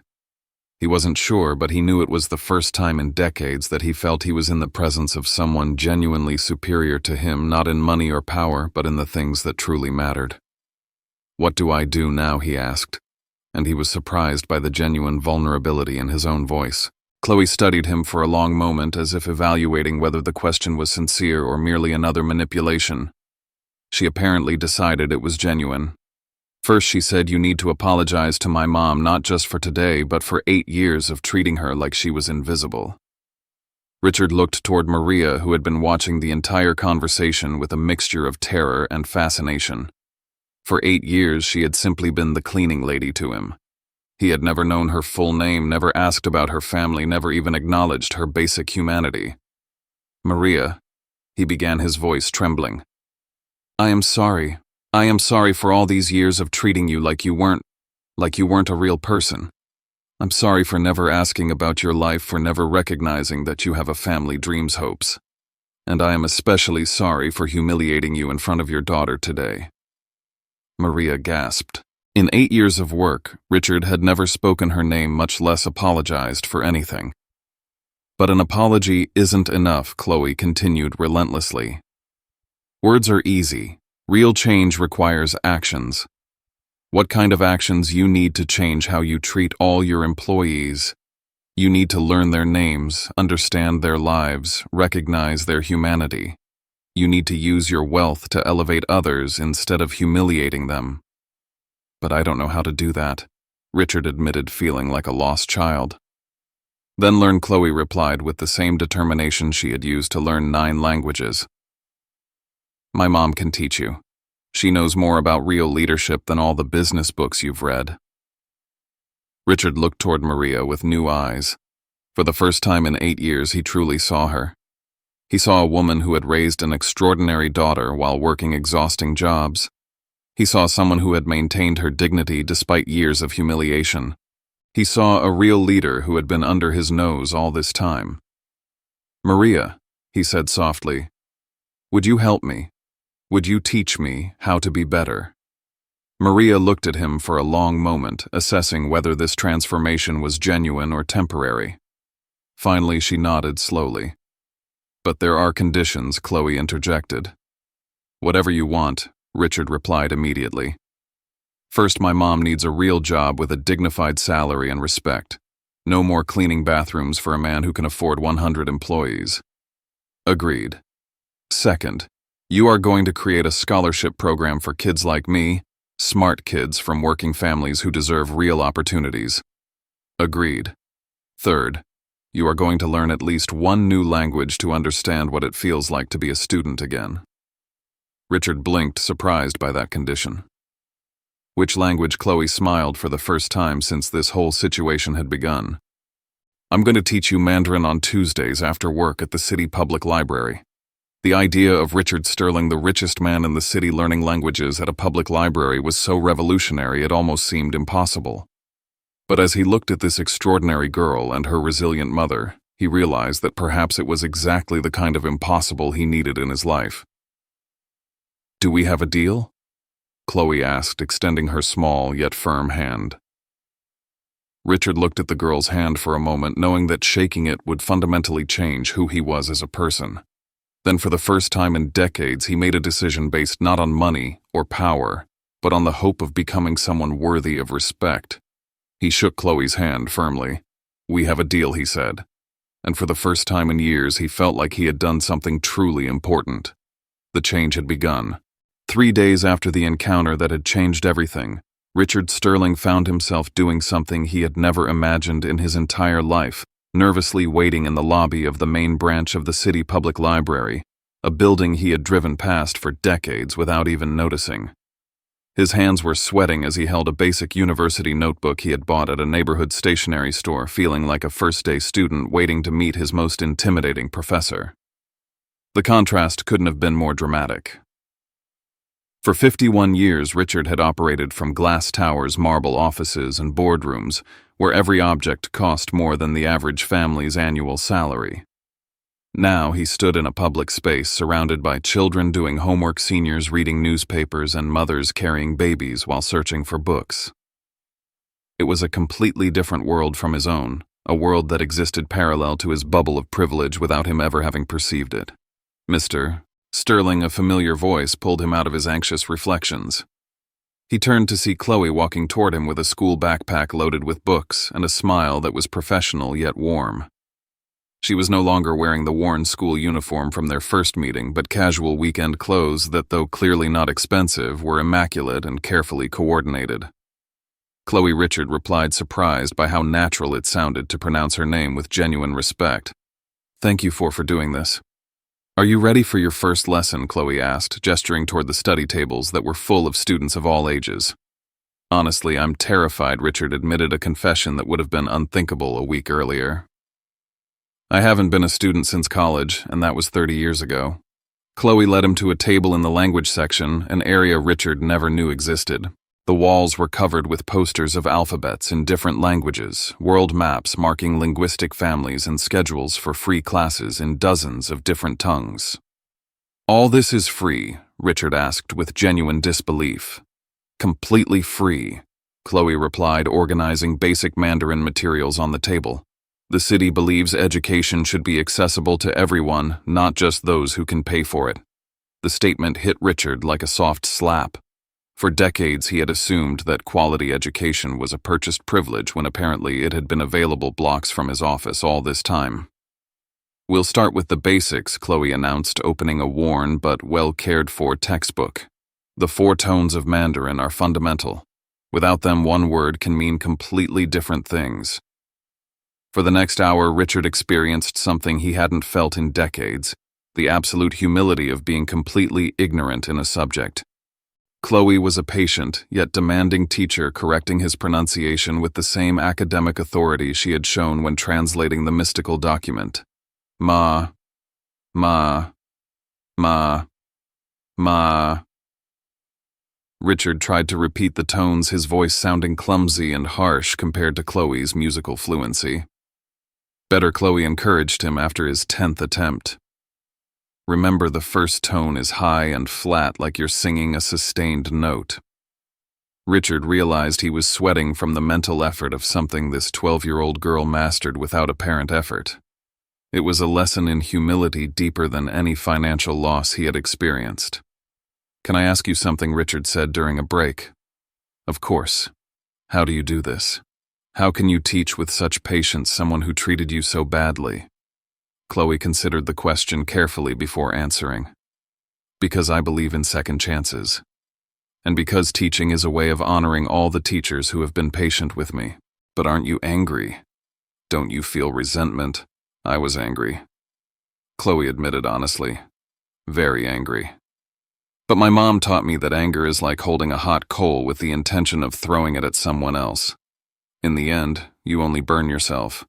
[SPEAKER 1] He wasn't sure, but he knew it was the first time in decades that he felt he was in the presence of someone genuinely superior to him, not in money or power, but in the things that truly mattered. "What do I do now?" he asked, and he was surprised by the genuine vulnerability in his own voice. Chloe studied him for a long moment, as if evaluating whether the question was sincere or merely another manipulation. She apparently decided it was genuine. First, she said, "You need to apologize to my mom, not just for today, but for 8 years of treating her like she was invisible." Richard looked toward Maria, who had been watching the entire conversation with a mixture of terror and fascination. For 8 years, she had simply been the cleaning lady to him, He had never known her full name, never asked about her family, never even acknowledged her basic humanity. "Maria," he began, his voice trembling. I am sorry. I am sorry for all these years of treating you like you weren't a real person. I'm sorry for never asking about your life, for never recognizing that you have a family, dreams, hopes. And I am especially sorry for humiliating you in front of your daughter today." Maria gasped. In 8 years of work, Richard had never spoken her name, much less apologized for anything. But an apology isn't enough, Chloe continued relentlessly. Words are easy. Real change requires actions. What kind of actions? You need to change how you treat all your employees. You need to learn their names, understand their lives, recognize their humanity. You need to use your wealth to elevate others instead of humiliating them. But I don't know how to do that, Richard admitted, feeling like a lost child. Then learn, Chloe replied with the same determination she had used to learn 9 languages. My mom can teach you. She knows more about real leadership than all the business books you've read. Richard looked toward Maria with new eyes. For the first time in 8 years, he truly saw her. He saw a woman who had raised an extraordinary daughter while working exhausting jobs. He saw someone who had maintained her dignity despite years of humiliation. He saw a real leader who had been under his nose all this time. "Maria," he said softly, "would you help me? Would you teach me how to be better?" Maria looked at him for a long moment, assessing whether this transformation was genuine or temporary. Finally, she nodded slowly. "But there are conditions," Chloe interjected. "Whatever you want," Richard replied immediately. "First, my mom needs a real job with a dignified salary and respect. No more cleaning bathrooms for a man who can afford 100 employees." "Agreed." "Second, you are going to create a scholarship program for kids like me, smart kids from working families who deserve real opportunities." "Agreed." "Third, you are going to learn at least 1 new language to understand what it feels like to be a student again." Richard blinked, surprised by that condition. "Which language?" Chloe smiled for the first time since this whole situation had begun. "I'm going to teach you Mandarin on Tuesdays after work at the city public library." The idea of Richard Sterling, the richest man in the city, learning languages at a public library was so revolutionary it almost seemed impossible. But as he looked at this extraordinary girl and her resilient mother, he realized that perhaps it was exactly the kind of impossible he needed in his life. "Do we have a deal?" Chloe asked, extending her small yet firm hand. Richard looked at the girl's hand for a moment, knowing that shaking it would fundamentally change who he was as a person. Then for the first time in decades, he made a decision based not on money or power, but on the hope of becoming someone worthy of respect. He shook Chloe's hand firmly. "We have a deal," he said. And for the first time in years, he felt like he had done something truly important. The change had begun. 3 days after the encounter that had changed everything, Richard Sterling found himself doing something he had never imagined in his entire life, nervously waiting in the lobby of the main branch of the city public library, a building he had driven past for decades without even noticing. His hands were sweating as he held a basic university notebook he had bought at a neighborhood stationery store, feeling like a first-day student waiting to meet his most intimidating professor. The contrast couldn't have been more dramatic. For 51 years, Richard had operated from glass towers, marble offices, and boardrooms, where every object cost more than the average family's annual salary. Now he stood in a public space surrounded by children doing homework, seniors reading newspapers, and mothers carrying babies while searching for books. It was a completely different world from his own, a world that existed parallel to his bubble of privilege without him ever having perceived it. "Mr. Sterling," a familiar voice pulled him out of his anxious reflections. He turned to see Chloe walking toward him with a school backpack loaded with books and a smile that was professional yet warm. She was no longer wearing the worn school uniform from their first meeting, but casual weekend clothes that, though clearly not expensive, were immaculate and carefully coordinated. Chloe, Richard replied, surprised by how natural it sounded to pronounce her name with genuine respect. "Thank you for doing this." "Are you ready for your first lesson?" Chloe asked, gesturing toward the study tables that were full of students of all ages. Honestly, I'm terrified, Richard admitted, a confession that would have been unthinkable a week earlier. I haven't been a student since college, and that was 30 years ago. Chloe led him to a table in the language section, an area Richard never knew existed. The walls were covered with posters of alphabets in different languages, world maps marking linguistic families, and schedules for free classes in dozens of different tongues. All this is free, Richard asked with genuine disbelief. Completely free, Chloe replied, organizing basic Mandarin materials on the table. The city believes education should be accessible to everyone, not just those who can pay for it. The statement hit Richard like a soft slap. For decades, he had assumed that quality education was a purchased privilege when apparently it had been available blocks from his office all this time. We'll start with the basics, Chloe announced, opening a worn but well-cared-for textbook. The 4 tones of Mandarin are fundamental. Without them, one word can mean completely different things. For the next hour, Richard experienced something he hadn't felt in decades, the absolute humility of being completely ignorant in a subject. Chloe was a patient, yet demanding teacher, correcting his pronunciation with the same academic authority she had shown when translating the mystical document. Ma, ma, ma, ma. Richard tried to repeat the tones, his voice sounding clumsy and harsh compared to Chloe's musical fluency. Better, Chloe encouraged him after his 10th attempt. Remember, the first tone is high and flat, like you're singing a sustained note. Richard realized he was sweating from the mental effort of something this 12-year-old girl mastered without apparent effort. It was a lesson in humility deeper than any financial loss he had experienced. "Can I ask you something?" Richard said during a break. "Of course. How do you do this? How can you teach with such patience someone who treated you so badly?" Chloe considered the question carefully before answering. "Because I believe in second chances. And because teaching is a way of honoring all the teachers who have been patient with me." "But aren't you angry? Don't you feel resentment?" "I was angry," Chloe admitted honestly. "Very angry. But my mom taught me that anger is like holding a hot coal with the intention of throwing it at someone else. In the end, you only burn yourself."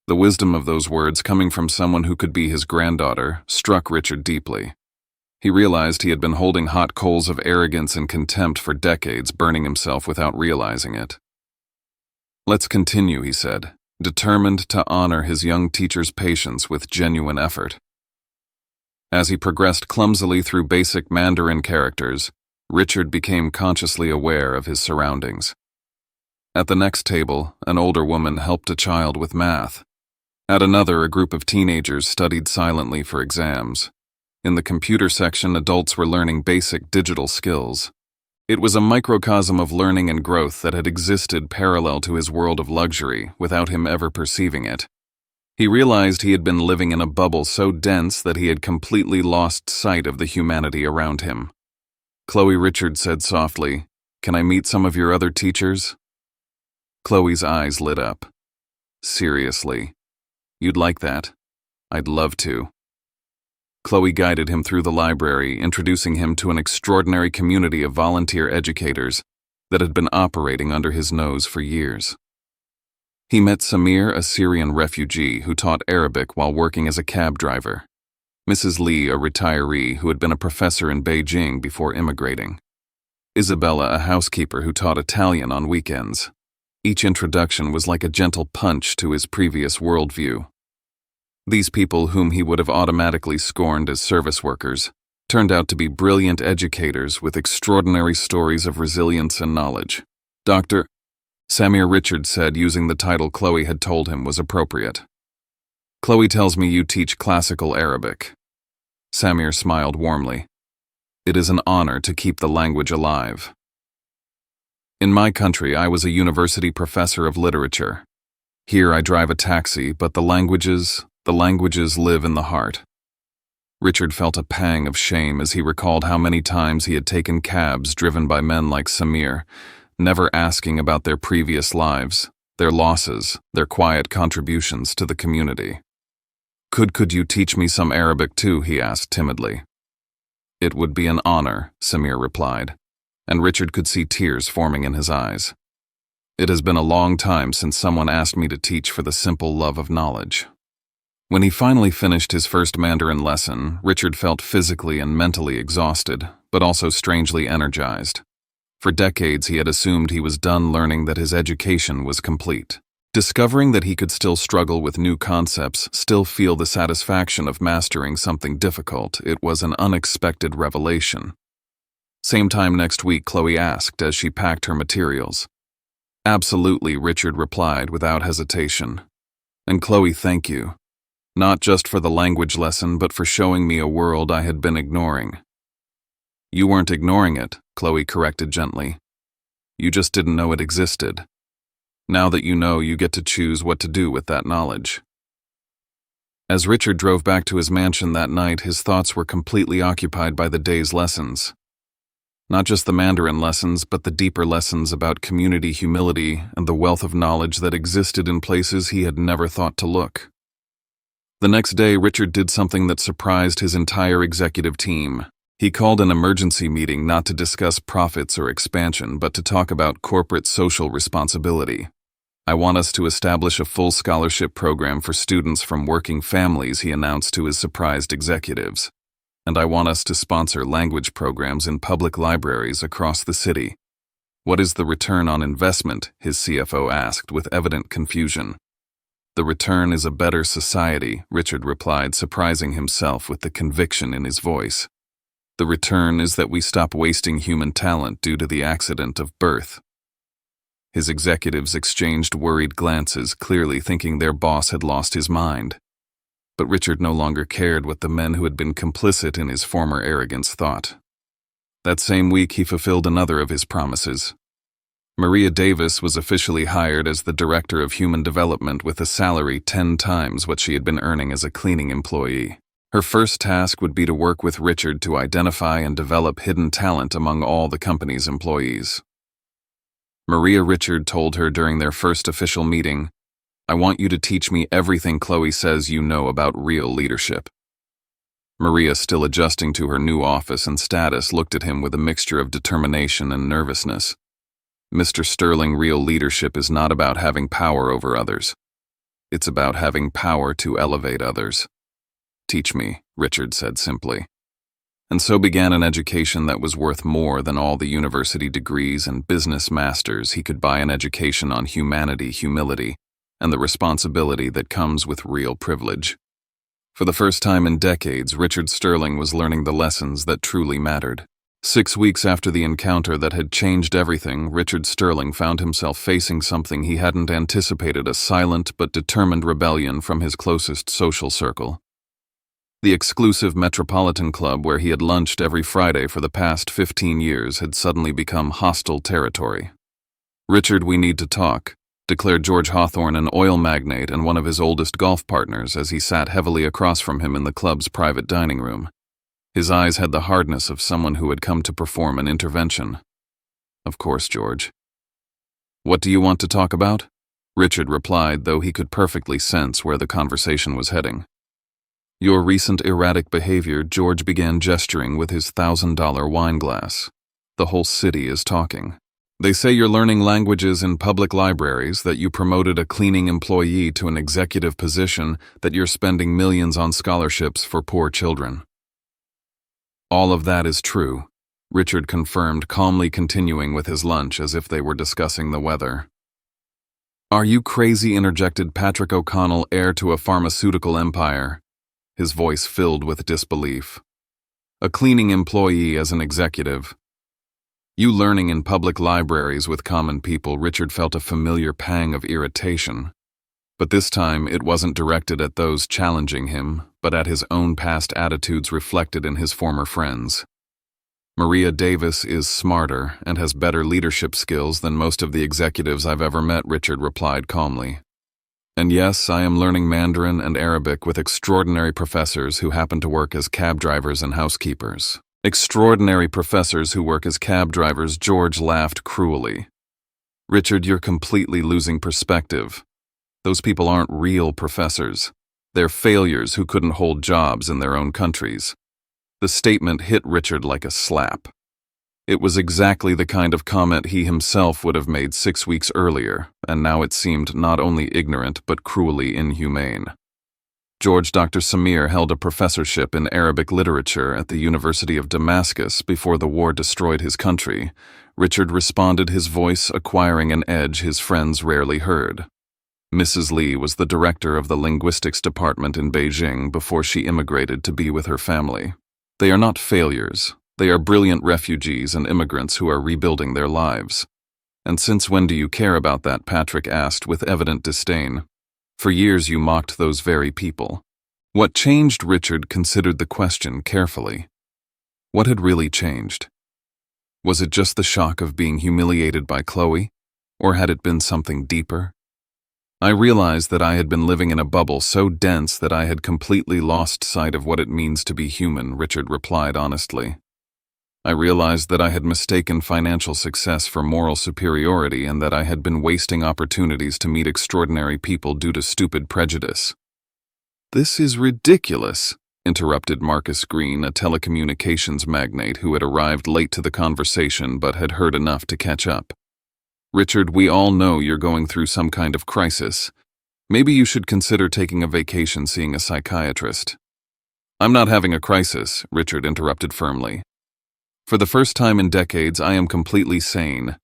[SPEAKER 1] The wisdom of those words, coming from someone who could be his granddaughter, struck Richard deeply. He realized he had been holding hot coals of arrogance and contempt for decades, burning himself without realizing it. "Let's continue," he said, determined to honor his young teacher's patience with genuine effort. As he progressed clumsily through basic Mandarin characters, Richard became consciously aware of his surroundings. At the next table, an older woman helped a child with math. At another, a group of teenagers studied silently for exams. In the computer section, adults were learning basic digital skills. It was a microcosm of learning and growth that had existed parallel to his world of luxury without him ever perceiving it. He realized he had been living in a bubble so dense that he had completely lost sight of the humanity around him. "Chloe," Richard said softly, "can I meet some of your other teachers?" Chloe's eyes lit up. "Seriously? You'd like that? I'd love to." Chloe guided him through the library, introducing him to an extraordinary community of volunteer educators that had been operating under his nose for years. He met Samir, a Syrian refugee who taught Arabic while working as a cab driver. Mrs. Lee, a retiree who had been a professor in Beijing before immigrating. Isabella, a housekeeper who taught Italian on weekends. Each introduction was like a gentle punch to his previous worldview. These people, whom he would have automatically scorned as service workers, turned out to be brilliant educators with extraordinary stories of resilience and knowledge. "Dr. Samir," Richard said, using the title Chloe had told him was appropriate. "Chloe tells me you teach classical Arabic." Samir smiled warmly. "It is an honor to keep the language alive. In my country, I was a university professor of literature. Here I drive a taxi, but the languages live in the heart." Richard felt a pang of shame as he recalled how many times he had taken cabs driven by men like Samir, never asking about their previous lives, their losses, their quiet contributions to the community. Could you teach me some Arabic too?" he asked timidly. "It would be an honor," Samir replied. and Richard could see tears forming in his eyes. It has been a long time since someone asked me to teach for the simple love of knowledge. When he finally finished his first Mandarin lesson, Richard felt physically and mentally exhausted, but also strangely energized. For decades, he had assumed he was done learning, that his education was complete. Discovering that he could still struggle with new concepts, still feel the satisfaction of mastering something difficult, it was an unexpected revelation. Same time next week, Chloe asked as she packed her materials. Absolutely, Richard replied without hesitation. And Chloe, thank you. Not just for the language lesson, but for showing me a world I had been ignoring. You weren't ignoring it, Chloe corrected gently. You just didn't know it existed. Now that you know, you get to choose what to do with that knowledge. As Richard drove back to his mansion that night, his thoughts were completely occupied by the day's lessons. Not just the Mandarin lessons, but the deeper lessons about community humility and the wealth of knowledge that existed in places he had never thought to look. The next day, Richard did something that surprised his entire executive team. He called an emergency meeting not to discuss profits or expansion, but to talk about corporate social responsibility. I want us to establish a full scholarship program for students from working families, he announced to his surprised executives. And I want us to sponsor language programs in public libraries across the city. What is the return on investment? His CFO asked with evident confusion. The return is a better society, Richard replied, surprising himself with the conviction in his voice. The return is that we stop wasting human talent due to the accident of birth. His executives exchanged worried glances, clearly thinking their boss had lost his mind. But Richard no longer cared what the men who had been complicit in his former arrogance thought. That same week, he fulfilled another of his promises. Maria Davis was officially hired as the Director of Human Development with a salary 10 times what she had been earning as a cleaning employee. Her first task would be to work with Richard to identify and develop hidden talent among all the company's employees. Richard told her during their first official meeting, I want you to teach me everything Chloe says you know about real leadership. Maria, still adjusting to her new office and status, looked at him with a mixture of determination and nervousness. Mr. Sterling, real leadership is not about having power over others. It's about having power to elevate others. Teach me, Richard said simply. And so began an education that was worth more than all the university degrees and business masters. He could buy an education on humanity, humility, and the responsibility that comes with real privilege. For the first time in decades, Richard Sterling was learning the lessons that truly mattered. 6 weeks after the encounter that had changed everything, Richard Sterling found himself facing something he hadn't anticipated, a silent but determined rebellion from his closest social circle. The exclusive Metropolitan Club where he had lunched every Friday for the past 15 years had suddenly become hostile territory. Richard, we need to talk, declared George Hawthorne, an oil magnate and one of his oldest golf partners, as he sat heavily across from him in the club's private dining room. His eyes had the hardness of someone who had come to perform an intervention. Of course, George. What do you want to talk about? Richard replied, though he could perfectly sense where the conversation was heading. Your recent erratic behavior, George began gesturing with his $1,000 wine glass. The whole city is talking. They say you're learning languages in public libraries, that you promoted a cleaning employee to an executive position, that you're spending millions on scholarships for poor children. All of that is true, Richard confirmed, calmly continuing with his lunch as if they were discussing the weather. Are you crazy? Interjected Patrick O'Connell, heir to a pharmaceutical empire, his voice filled with disbelief. A cleaning employee as an executive. You learning in public libraries with common people. Richard felt a familiar pang of irritation. But this time it wasn't directed at those challenging him, but at his own past attitudes reflected in his former friends. Maria Davis is smarter and has better leadership skills than most of the executives I've ever met, Richard replied calmly. And yes, I am learning Mandarin and Arabic with extraordinary professors who happen to work as cab drivers and housekeepers. Extraordinary professors who work as cab drivers, George laughed cruelly. Richard, you're completely losing perspective. Those people aren't real professors. They're failures who couldn't hold jobs in their own countries. The statement hit Richard like a slap. It was exactly the kind of comment he himself would have made 6 weeks earlier, and now it seemed not only ignorant but cruelly inhumane. George Dr. Samir held a professorship in Arabic literature at the University of Damascus before the war destroyed his country. Richard responded, his voice acquiring an edge his friends rarely heard. Mrs. Lee was the director of the linguistics department in Beijing before she immigrated to be with her family. They are not failures. They are brilliant refugees and immigrants who are rebuilding their lives. And since when do you care about that? Patrick asked with evident disdain. For years you mocked those very people. What changed? Richard considered the question carefully. What had really changed? Was it just the shock of being humiliated by Chloe, or had it been something deeper? I realized that I had been living in a bubble so dense that I had completely lost sight of what it means to be human, Richard replied honestly. I realized that I had mistaken financial success for moral superiority and that I had been wasting opportunities to meet extraordinary people due to stupid prejudice. This is ridiculous, interrupted Marcus Green, a telecommunications magnate who had arrived late to the conversation but had heard enough to catch up. Richard, we all know you're going through some kind of crisis. Maybe you should consider taking a vacation seeing a psychiatrist. I'm not having a crisis, Richard interrupted firmly. For the first time in decades, I am completely sane.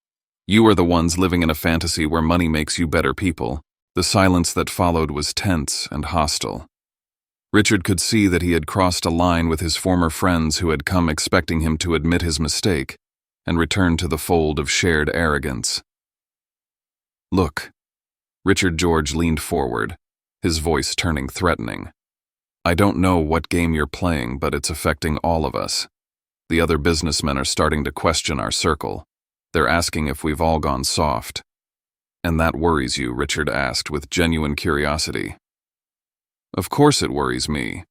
[SPEAKER 1] You are the ones living in a fantasy where money makes you better people. The silence that followed was tense and hostile. Richard could see that he had crossed a line with his former friends who had come expecting him to admit his mistake and return to the fold of shared arrogance. Look. Richard George leaned forward, his voice turning threatening. I don't know what game you're playing, but it's affecting all of us. The other businessmen are starting to question our circle. They're asking if we've all gone soft. And that worries you? Richard asked with genuine curiosity. Of course it worries me.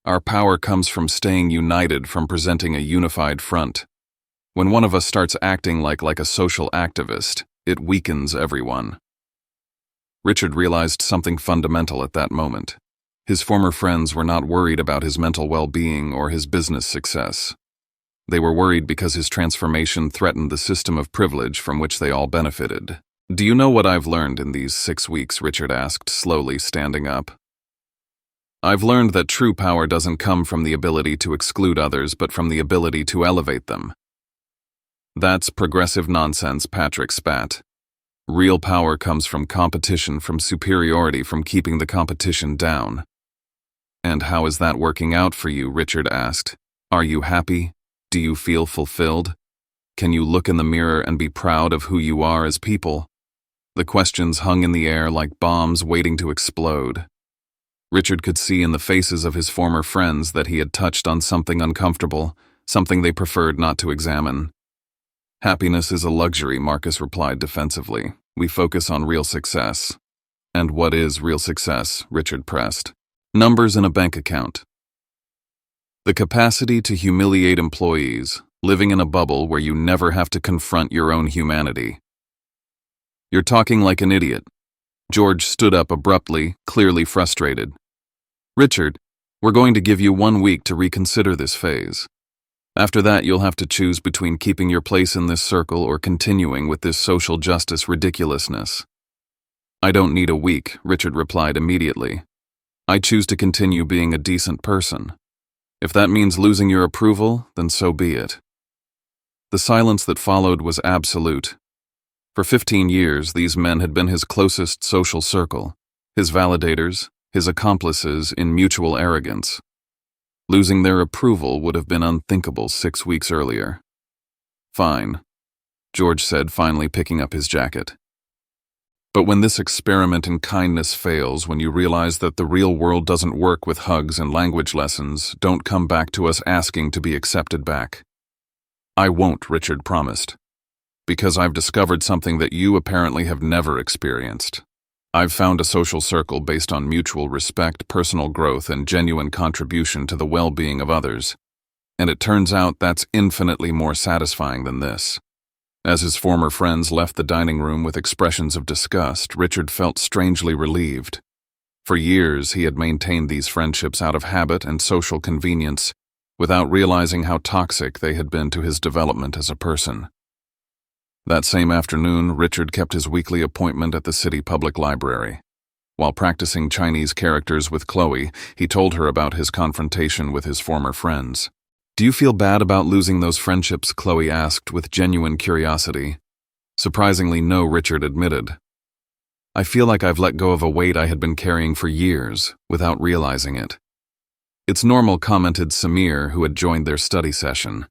[SPEAKER 1] Our power comes from staying united, from presenting a unified front. When one of us starts acting like a social activist, it weakens everyone. Richard realized something fundamental at that moment. His former friends were not worried about his mental well-being or his business success. They were worried because his transformation threatened the system of privilege from which they all benefited. Do you know what I've learned in these 6 weeks? Richard asked, slowly standing up. I've learned that true power doesn't come from the ability to exclude others, but from the ability to elevate them. That's progressive nonsense, Patrick spat. Real power comes from competition, from superiority, from keeping the competition down. And how is that working out for you? Richard asked. Are you happy? Do you feel fulfilled? Can you look in the mirror and be proud of who you are as people? The questions hung in the air like bombs waiting to explode. Richard could see in the faces of his former friends that he had touched on something uncomfortable, something they preferred not to examine. Happiness is a luxury, Marcus replied defensively. We focus on real success. And what is real success? Richard pressed. Numbers in a bank account. The capacity to humiliate employees, living in a bubble where you never have to confront your own humanity. You're talking like an idiot. George stood up abruptly, clearly frustrated. Richard, we're going to give you 1 week to reconsider this phase. After that, you'll have to choose between keeping your place in this circle or continuing with this social justice ridiculousness. I don't need a week, Richard replied immediately. I choose to continue being a decent person. If that means losing your approval, then so be it. The silence that followed was absolute. For 15 years, these men had been his closest social circle, his validators, his accomplices in mutual arrogance. Losing their approval would have been unthinkable 6 weeks earlier. Fine, George said, finally picking up his jacket. But when this experiment in kindness fails, when you realize that the real world doesn't work with hugs and language lessons, don't come back to us asking to be accepted back. I won't, Richard promised. Because I've discovered something that you apparently have never experienced. I've found a social circle based on mutual respect, personal growth, and genuine contribution to the well-being of others. And it turns out that's infinitely more satisfying than this. As his former friends left the dining room with expressions of disgust, Richard felt strangely relieved. For years, he had maintained these friendships out of habit and social convenience, without realizing how toxic they had been to his development as a person. That same afternoon, Richard kept his weekly appointment at the city public library. While practicing Chinese characters with Chloe, he told her about his confrontation with his former friends. "Do you feel bad about losing those friendships?" Chloe asked with genuine curiosity. Surprisingly, no, Richard admitted. "I feel like I've let go of a weight I had been carrying for years, without realizing it." "It's normal," commented Samir, who had joined their study session.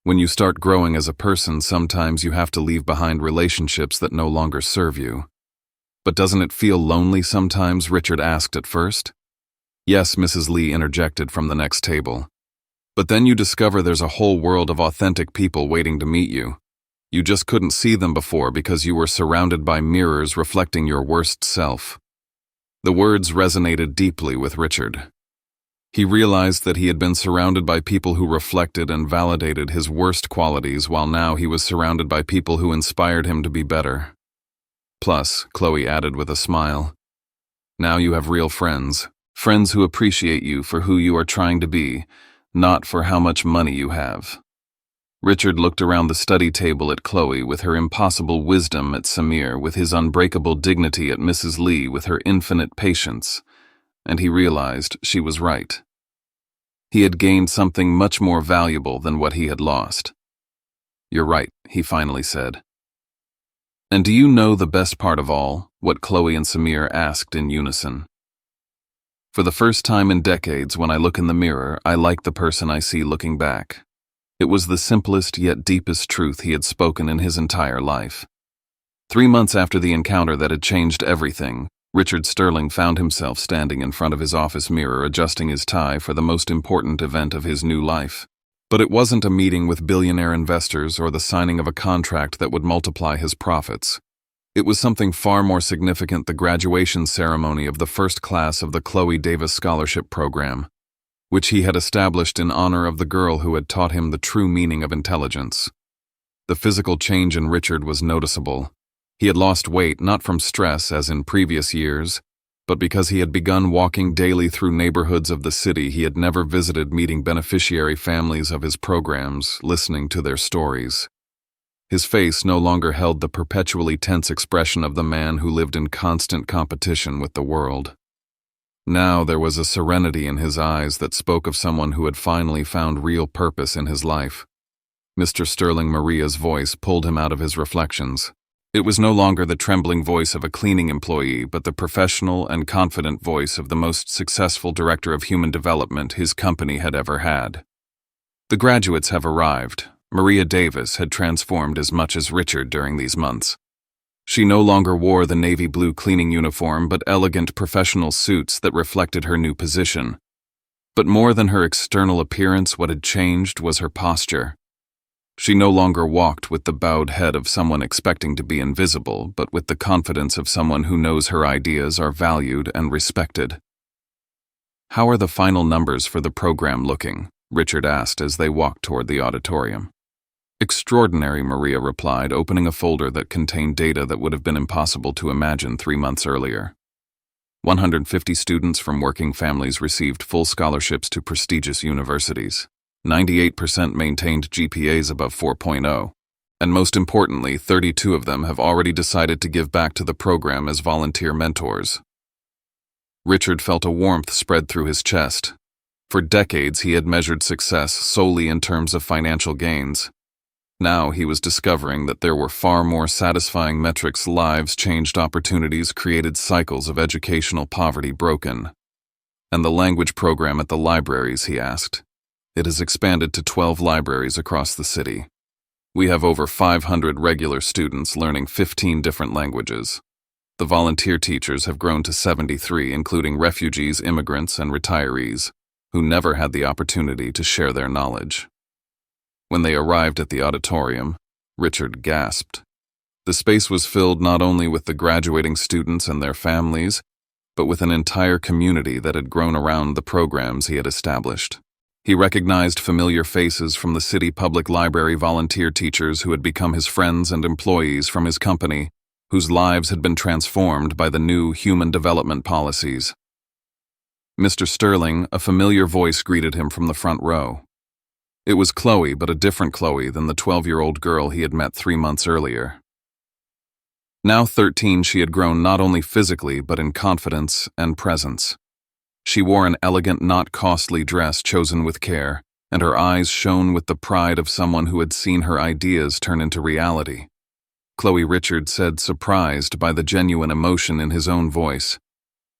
[SPEAKER 1] "When you start growing as a person, sometimes you have to leave behind relationships that no longer serve you." "But doesn't it feel lonely sometimes?" Richard asked at first. "Yes," Mrs. Lee interjected from the next table. "But then you discover there's a whole world of authentic people waiting to meet you. You just couldn't see them before because you were surrounded by mirrors reflecting your worst self." The words resonated deeply with Richard. He realized that he had been surrounded by people who reflected and validated his worst qualities, while now he was surrounded by people who inspired him to be better. "Plus," Chloe added with a smile, "now you have real friends, friends who appreciate you for who you are trying to be, not for how much money you have." Richard looked around the study table at Chloe with her impossible wisdom, at Samir with his unbreakable dignity, at Mrs. Lee with her infinite patience, and he realized she was right. He had gained something much more valuable than what he had lost. "You're right," he finally said. "And do you know the best part of all?" what Chloe and Samir asked in unison. "For the first time in decades, when I look in the mirror, I like the person I see looking back." It was the simplest yet deepest truth he had spoken in his entire life. 3 months after the encounter that had changed everything, Richard Sterling found himself standing in front of his office mirror, adjusting his tie for the most important event of his new life. But it wasn't a meeting with billionaire investors or the signing of a contract that would multiply his profits. It was something far more significant: the graduation ceremony of the first class of the Chloe Davis Scholarship Program, which he had established in honor of the girl who had taught him the true meaning of intelligence. The physical change in Richard was noticeable. He had lost weight, not from stress as in previous years, but because he had begun walking daily through neighborhoods of the city he had never visited, meeting beneficiary families of his programs, listening to their stories. His face no longer held the perpetually tense expression of the man who lived in constant competition with the world. Now there was a serenity in his eyes that spoke of someone who had finally found real purpose in his life. Mr. Sterling Maria's voice pulled him out of his reflections. It was no longer the trembling voice of a cleaning employee, but the professional and confident voice of the most successful director of human development his company had ever had. "The graduates have arrived." Maria Davis had transformed as much as Richard during these months. She no longer wore the navy blue cleaning uniform, but elegant professional suits that reflected her new position. But more than her external appearance, what had changed was her posture. She no longer walked with the bowed head of someone expecting to be invisible, but with the confidence of someone who knows her ideas are valued and respected. "How are the final numbers for the program looking?" Richard asked as they walked toward the auditorium. "Extraordinary," Maria replied, opening a folder that contained data that would have been impossible to imagine 3 months earlier. 150 students from working families received full scholarships to prestigious universities. 98% maintained GPAs above 4.0. And most importantly, 32 of them have already decided to give back to the program as volunteer mentors. Richard felt a warmth spread through his chest. For decades, he had measured success solely in terms of financial gains. Now he was discovering that there were far more satisfying metrics: lives changed, opportunities created, cycles of educational poverty broken. "And the language program at the libraries?" he asked. "It has expanded to 12 libraries across the city. We have over 500 regular students learning 15 different languages. The volunteer teachers have grown to 73, including refugees, immigrants, and retirees, who never had the opportunity to share their knowledge." When they arrived at the auditorium, Richard gasped. The space was filled not only with the graduating students and their families, but with an entire community that had grown around the programs he had established. He recognized familiar faces from the city public library volunteer teachers who had become his friends, and employees from his company, whose lives had been transformed by the new human development policies. Mr. Sterling, a familiar voice greeted him from the front row. It was Chloe, but a different Chloe than the 12-year-old girl he had met 3 months earlier. Now 13, she had grown not only physically but in confidence and presence. She wore an elegant, not costly dress chosen with care, and her eyes shone with the pride of someone who had seen her ideas turn into reality. Chloe, Richard said, surprised by the genuine emotion in his own voice.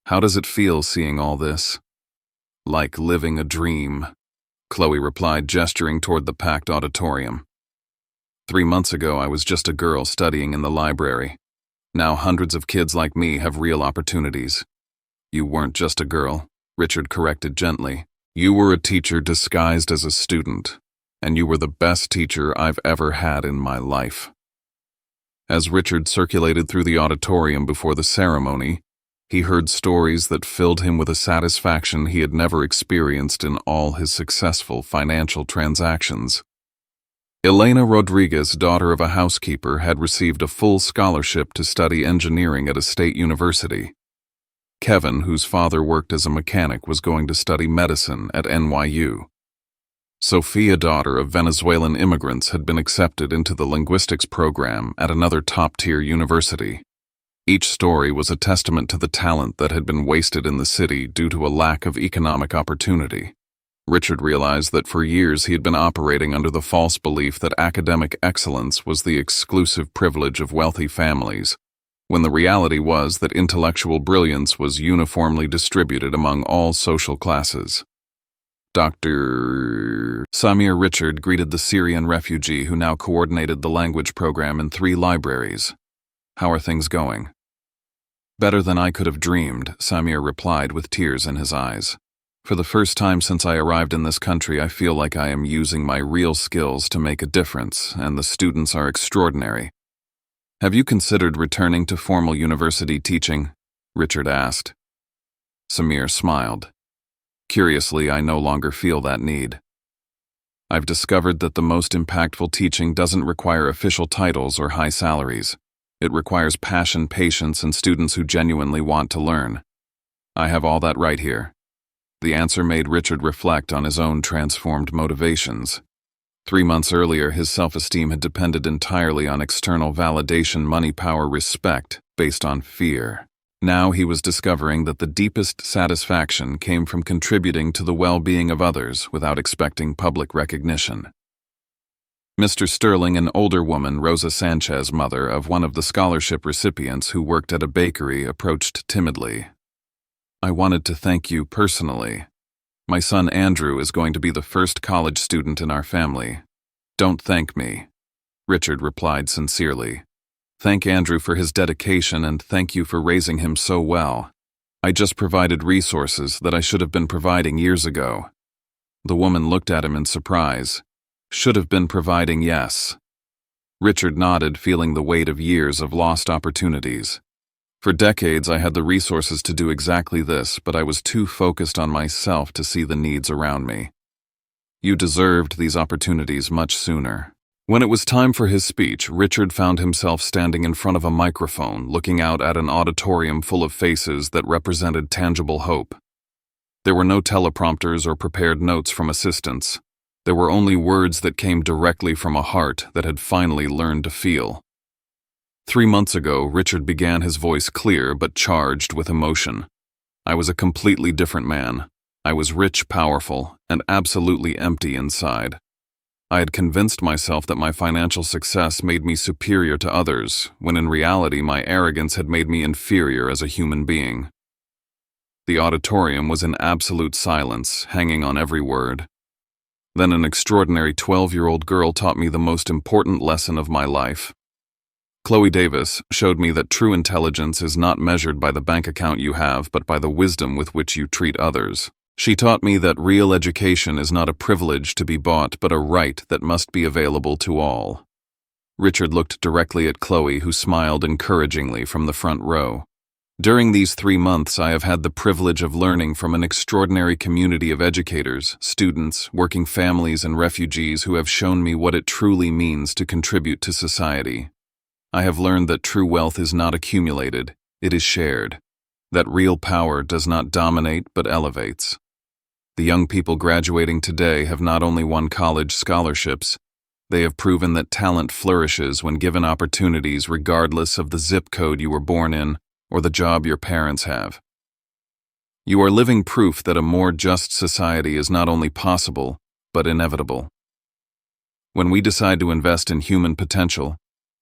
[SPEAKER 1] "How does it feel seeing all this?" "Like living a dream," Chloe replied, gesturing toward the packed auditorium. 3 months ago, I was just a girl studying in the library. Now hundreds of kids like me have real opportunities. "You weren't just a girl," Richard corrected gently. "You were a teacher disguised as a student, and you were the best teacher I've ever had in my life." As Richard circulated through the auditorium before the ceremony, he heard stories that filled him with a satisfaction he had never experienced in all his successful financial transactions. Elena Rodriguez, daughter of a housekeeper, had received a full scholarship to study engineering at a state university. Kevin, whose father worked as a mechanic, was going to study medicine at NYU. Sophia, daughter of Venezuelan immigrants, had been accepted into the linguistics program at another top-tier university. Each story was a testament to the talent that had been wasted in the city due to a lack of economic opportunity. Richard realized that for years he had been operating under the false belief that academic excellence was the exclusive privilege of wealthy families, when the reality was that intellectual brilliance was uniformly distributed among all social classes. Dr. Samir Richard greeted the Syrian refugee who now coordinated the language program in 3 libraries. "How are things going?" "Better than I could have dreamed," Samir replied with tears in his eyes. "For the first time since I arrived in this country, I feel like I am using my real skills to make a difference, and the students are extraordinary." "Have you considered returning to formal university teaching?" Richard asked. Samir smiled. "Curiously, I no longer feel that need. I've discovered that the most impactful teaching doesn't require official titles or high salaries. It requires passion, patience, and students who genuinely want to learn. I have all that right here." The answer made Richard reflect on his own transformed motivations. 3 months earlier, his self-esteem had depended entirely on external validation, money, power, respect, based on fear. Now he was discovering that the deepest satisfaction came from contributing to the well-being of others without expecting public recognition. Mr. Sterling, an older woman, Rosa Sanchez, mother of one of the scholarship recipients who worked at a bakery, approached timidly. "I wanted to thank you personally. My son Andrew is going to be the first college student in our family." "Don't thank me," Richard replied sincerely. "Thank Andrew for his dedication, and thank you for raising him so well. I just provided resources that I should have been providing years ago." The woman looked at him in surprise. "Should have been providing, yes." Richard nodded, feeling the weight of years of lost opportunities. "For decades, I had the resources to do exactly this, but I was too focused on myself to see the needs around me. You deserved these opportunities much sooner." When it was time for his speech, Richard found himself standing in front of a microphone, looking out at an auditorium full of faces that represented tangible hope. There were no teleprompters or prepared notes from assistants. There were only words that came directly from a heart that had finally learned to feel. 3 months ago, Richard began, his voice clear but charged with emotion. "I was a completely different man. I was rich, powerful, and absolutely empty inside. I had convinced myself that my financial success made me superior to others, when in reality my arrogance had made me inferior as a human being." The auditorium was in absolute silence, hanging on every word. Then an extraordinary 12-year-old girl taught me the most important lesson of my life. Chloe Davis showed me that true intelligence is not measured by the bank account you have, but by the wisdom with which you treat others. She taught me that real education is not a privilege to be bought, but a right that must be available to all. Richard looked directly at Chloe, who smiled encouragingly from the front row. "During these 3 months, I have had the privilege of learning from an extraordinary community of educators, students, working families, and refugees who have shown me what it truly means to contribute to society. I have learned that true wealth is not accumulated, it is shared. that real power does not dominate but elevates. The young people graduating today have not only won college scholarships, they have proven that talent flourishes when given opportunities regardless of the zip code you were born in or the job your parents have. You are living proof that a more just society is not only possible, but inevitable. When we decide to invest in human potential,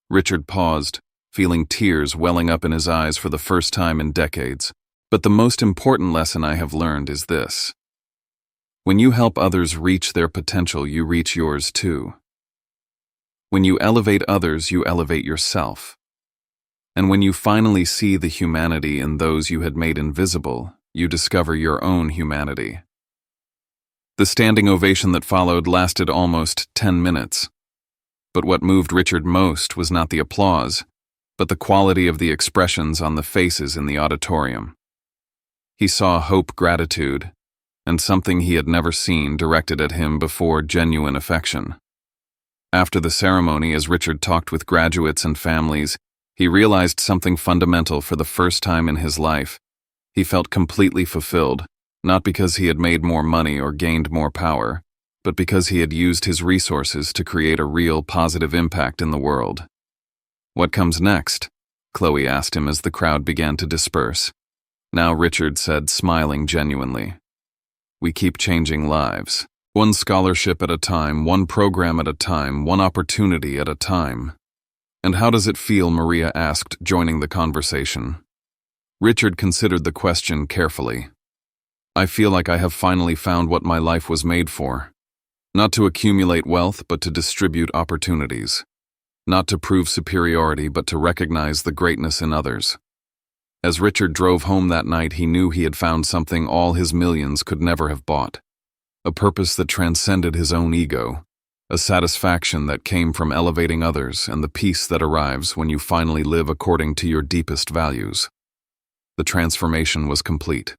[SPEAKER 1] Richard paused, feeling tears welling up in his eyes for the first time in decades. But the most important lesson I have learned is this. When you help others reach their potential, you reach yours too. When you elevate others, you elevate yourself. And when you finally see the humanity in those you had made invisible, you discover your own humanity. The standing ovation that followed lasted almost 10 minutes. But what moved Richard most was not the applause, but the quality of the expressions on the faces in the auditorium. He saw hope, gratitude, and something he had never seen directed at him before, genuine affection. After the ceremony, as Richard talked with graduates and families, he realized something fundamental for the first time in his life. He felt completely fulfilled, not because he had made more money or gained more power, but because he had used his resources to create a real positive impact in the world. "What comes next?" Chloe asked him as the crowd began to disperse. Now Richard said, smiling genuinely, "We keep changing lives. One scholarship at a time, one program at a time, one opportunity at a time." "And how does it feel?" Maria asked, joining the conversation. Richard considered the question carefully. "I feel like I have finally found what my life was made for. Not to accumulate wealth, but to distribute opportunities. Not to prove superiority, but to recognize the greatness in others." As Richard drove home that night, he knew he had found something all his millions could never have bought. A purpose that transcended his own ego. A satisfaction that came from elevating others, and the peace that arrives when you finally live according to your deepest values. The transformation was complete.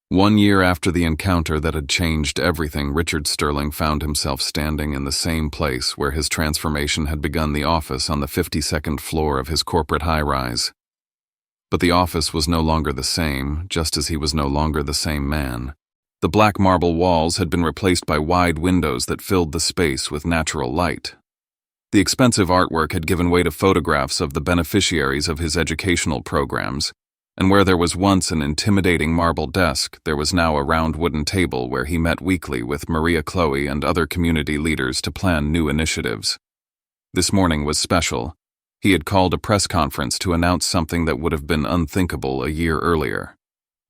[SPEAKER 1] 1 year after the encounter that had changed everything, Richard Sterling found himself standing in the same place where his transformation had begun, the office on the 52nd floor of his corporate high-rise. But the office was no longer the same, just as he was no longer the same man. The black marble walls had been replaced by wide windows that filled the space with natural light. The expensive artwork had given way to photographs of the beneficiaries of his educational programs, and where there was once an intimidating marble desk, there was now a round wooden table where he met weekly with Maria, Chloe, and other community leaders to plan new initiatives. This morning was special. He had called a press conference to announce something that would have been unthinkable a year earlier.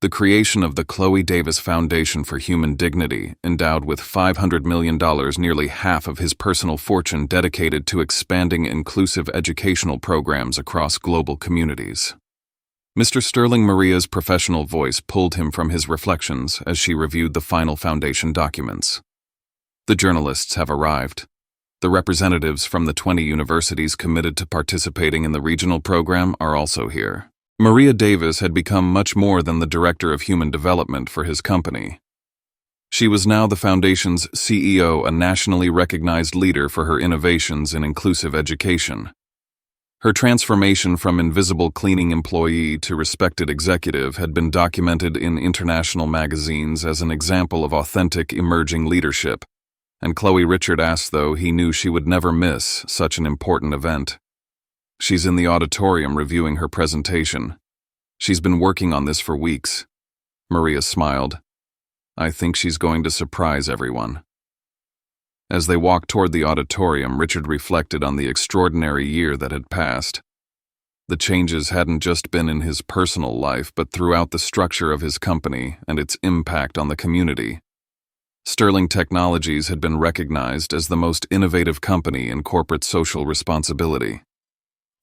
[SPEAKER 1] The creation of the Chloe Davis Foundation for Human Dignity, endowed with $500 million, nearly half of his personal fortune, dedicated to expanding inclusive educational programs across global communities. Mr. Sterling, Maria's professional voice pulled him from his reflections as she reviewed the final foundation documents. "The journalists have arrived. The representatives from the 20 universities committed to participating in the regional program are also here." Maria Davis had become much more than the director of human development for his company. She was now the foundation's CEO, a nationally recognized leader for her innovations in inclusive education. Her transformation from invisible cleaning employee to respected executive had been documented in international magazines as an example of authentic, emerging leadership, and Chloe Richard asked, though he knew she would never miss such an important event. "She's in the auditorium reviewing her presentation. She's been working on this for weeks." Maria smiled. "I think she's going to surprise everyone." As they walked toward the auditorium, Richard reflected on the extraordinary year that had passed. The changes hadn't just been in his personal life, but throughout the structure of his company and its impact on the community. Sterling Technologies had been recognized as the most innovative company in corporate social responsibility.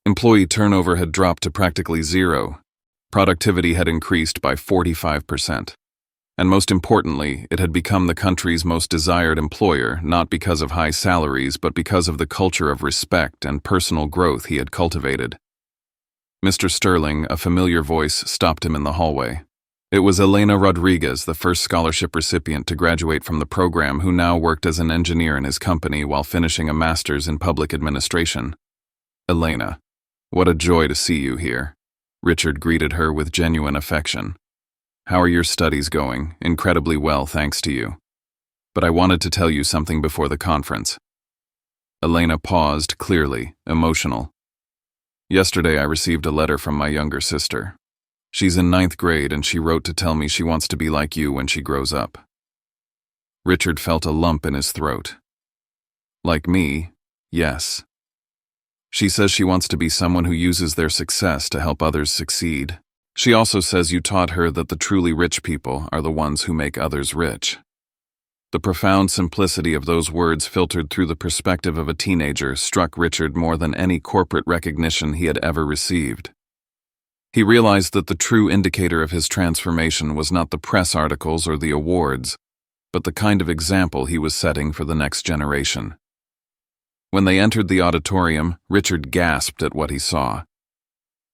[SPEAKER 1] Employee turnover had dropped to practically zero. Productivity had increased by 45%. And most importantly, it had become the country's most desired employer, not because of high salaries, but because of the culture of respect and personal growth he had cultivated. Mr. Sterling, a familiar voice, stopped him in the hallway. It was Elena Rodriguez, the first scholarship recipient to graduate from the program, who now worked as an engineer in his company while finishing a master's in public administration. "Elena, what a joy to see you here." Richard greeted her with genuine affection. "How are your studies going? Incredibly well, thanks to you. But I wanted to tell you something before the conference." Elena paused, clearly emotional. "Yesterday I received a letter from my younger sister. She's in 9th grade and she wrote to tell me she wants to be like you when she grows up." Richard felt a lump in his throat. "Like me, yes. She says she wants to be someone who uses their success to help others succeed. She also says you taught her that the truly rich people are the ones who make others rich." The profound simplicity of those words, filtered through the perspective of a teenager, struck Richard more than any corporate recognition he had ever received. He realized that the true indicator of his transformation was not the press articles or the awards, but the kind of example he was setting for the next generation. When they entered the auditorium, Richard gasped at what he saw.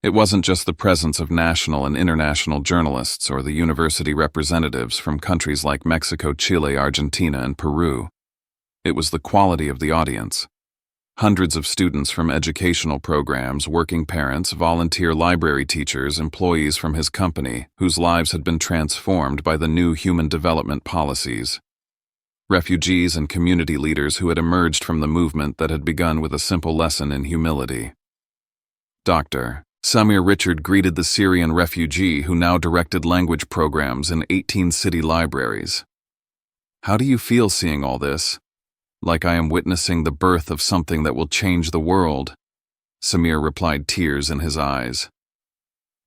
[SPEAKER 1] It wasn't just the presence of national and international journalists or the university representatives from countries like Mexico, Chile, Argentina, and Peru. It was the quality of the audience. Hundreds of students from educational programs, working parents, volunteer library teachers, employees from his company, whose lives had been transformed by the new human development policies. Refugees and community leaders who had emerged from the movement that had begun with a simple lesson in humility. Dr. Samir Richard greeted the Syrian refugee who now directed language programs in 18 city libraries. "How do you feel seeing all this?" "Like I am witnessing the birth of something that will change the world," Samir replied, tears in his eyes.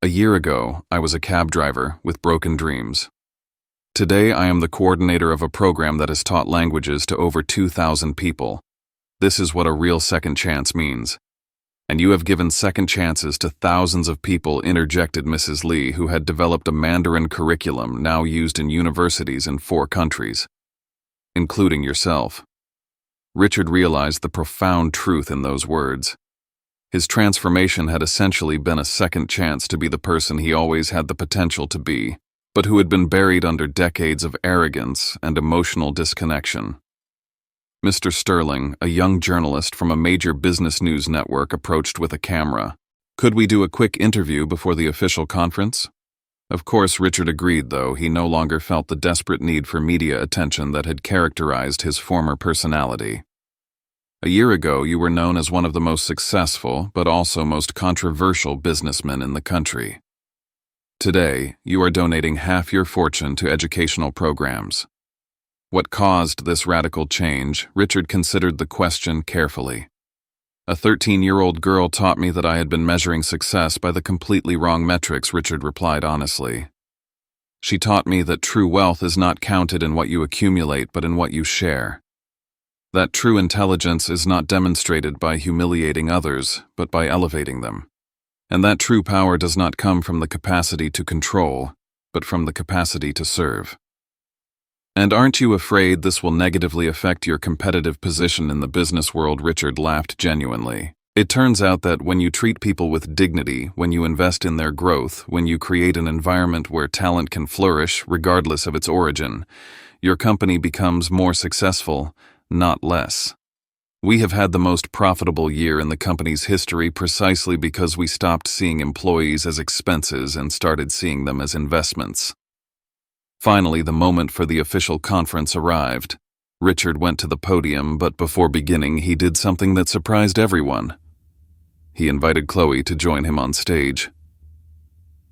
[SPEAKER 1] "A year ago, I was a cab driver with broken dreams. Today, I am the coordinator of a program that has taught languages to over 2,000 people. This is what a real second chance means. And you have given second chances to thousands of people," interjected Mrs. Lee, who had developed a Mandarin curriculum now used in universities in 4 countries, including yourself. Richard realized the profound truth in those words. His transformation had essentially been a second chance to be the person he always had the potential to be, but who had been buried under decades of arrogance and emotional disconnection. Mr. Sterling, a young journalist from a major business news network, approached with a camera. "Could we do a quick interview before the official conference?" Of course, Richard agreed, though he no longer felt the desperate need for media attention that had characterized his former personality. "A year ago, you were known as one of the most successful, but also most controversial businessmen in the country. Today, you are donating half your fortune to educational programs." What caused this radical change? Richard considered the question carefully. "A 13-year-old girl taught me that I had been measuring success by the completely wrong metrics," Richard replied honestly. "She taught me that true wealth is not counted in what you accumulate, but in what you share. That true intelligence is not demonstrated by humiliating others, but by elevating them. And that true power does not come from the capacity to control, but from the capacity to serve. And aren't you afraid this will negatively affect your competitive position in the business world?" Richard laughed genuinely. "It turns out that when you treat people with dignity, when you invest in their growth, when you create an environment where talent can flourish regardless of its origin, your company becomes more successful, not less. We have had the most profitable year in the company's history precisely because we stopped seeing employees as expenses and started seeing them as investments." Finally, the moment for the official conference arrived. Richard went to the podium, but before beginning, he did something that surprised everyone. He invited Chloe to join him on stage.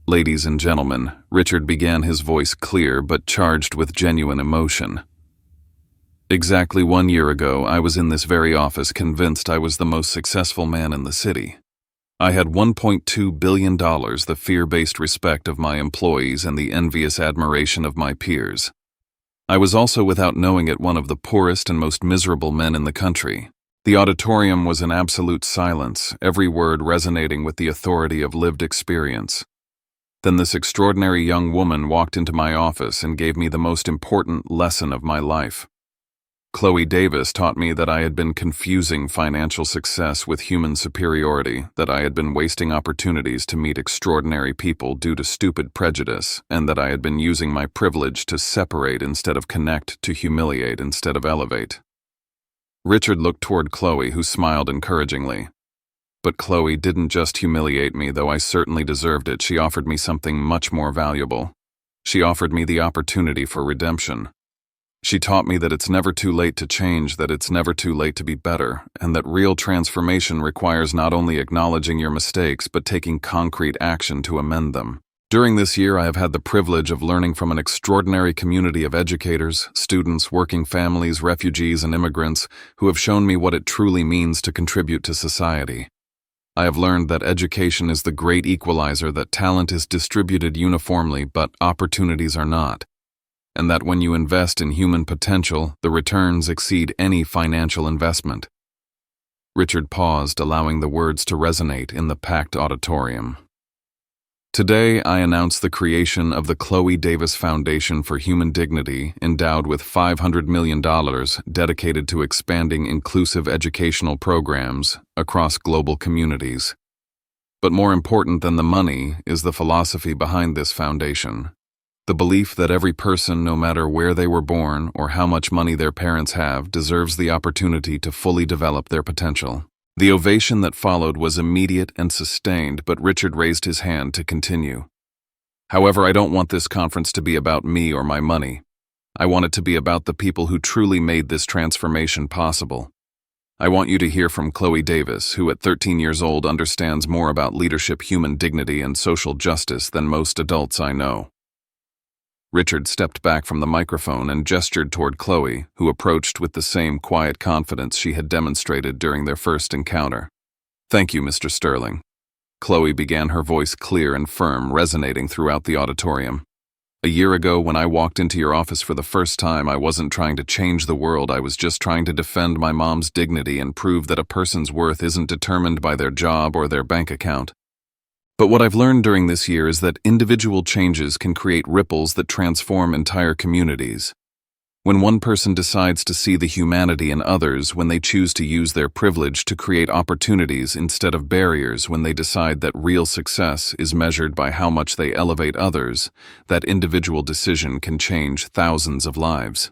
[SPEAKER 1] "Ladies and gentlemen," Richard began, his voice clear but charged with genuine emotion. "Exactly 1 year ago, I was in this very office convinced I was the most successful man in the city. I had $1.2 billion, the fear-based respect of my employees and the envious admiration of my peers. I was also, without knowing it, one of the poorest and most miserable men in the country. The auditorium was in absolute silence, every word resonating with the authority of lived experience. Then this extraordinary young woman walked into my office and gave me the most important lesson of my life. Chloe Davis taught me that I had been confusing financial success with human superiority, that I had been wasting opportunities to meet extraordinary people due to stupid prejudice, and that I had been using my privilege to separate instead of connect, to humiliate instead of elevate." Richard looked toward Chloe, who smiled encouragingly. But Chloe didn't just humiliate me, though I certainly deserved it. She offered me something much more valuable. She offered me the opportunity for redemption. She taught me that it's never too late to change, that it's never too late to be better, and that real transformation requires not only acknowledging your mistakes, but taking concrete action to amend them. During this year, I have had the privilege of learning from an extraordinary community of educators, students, working families, refugees, and immigrants who have shown me what it truly means to contribute to society. I have learned that education is the great equalizer, that talent is distributed uniformly, but opportunities are not, and that when you invest in human potential, the returns exceed any financial investment. Richard paused, allowing the words to resonate in the packed auditorium. Today, I announce the creation of the Chloe Davis Foundation for Human Dignity, endowed with $500 million dedicated to expanding inclusive educational programs across global communities. But more important than the money is the philosophy behind this foundation. The belief that every person, no matter where they were born or how much money their parents have, deserves the opportunity to fully develop their potential. The ovation that followed was immediate and sustained, but Richard raised his hand to continue. However, I don't want this conference to be about me or my money. I want it to be about the people who truly made this transformation possible. I want you to hear from Chloe Davis, who at 13 years old understands more about leadership, human dignity, and social justice than most adults I know. Richard stepped back from the microphone and gestured toward Chloe, who approached with the same quiet confidence she had demonstrated during their first encounter. "Thank you, Mr. Sterling." Chloe began, her voice clear and firm, resonating throughout the auditorium. "A year ago, when I walked into your office for the first time, I wasn't trying to change the world. I was just trying to defend my mom's dignity and prove that a person's worth isn't determined by their job or their bank account. But what I've learned during this year is that individual changes can create ripples that transform entire communities. When one person decides to see the humanity in others, when they choose to use their privilege to create opportunities instead of barriers, when they decide that real success is measured by how much they elevate others, that individual decision can change thousands of lives."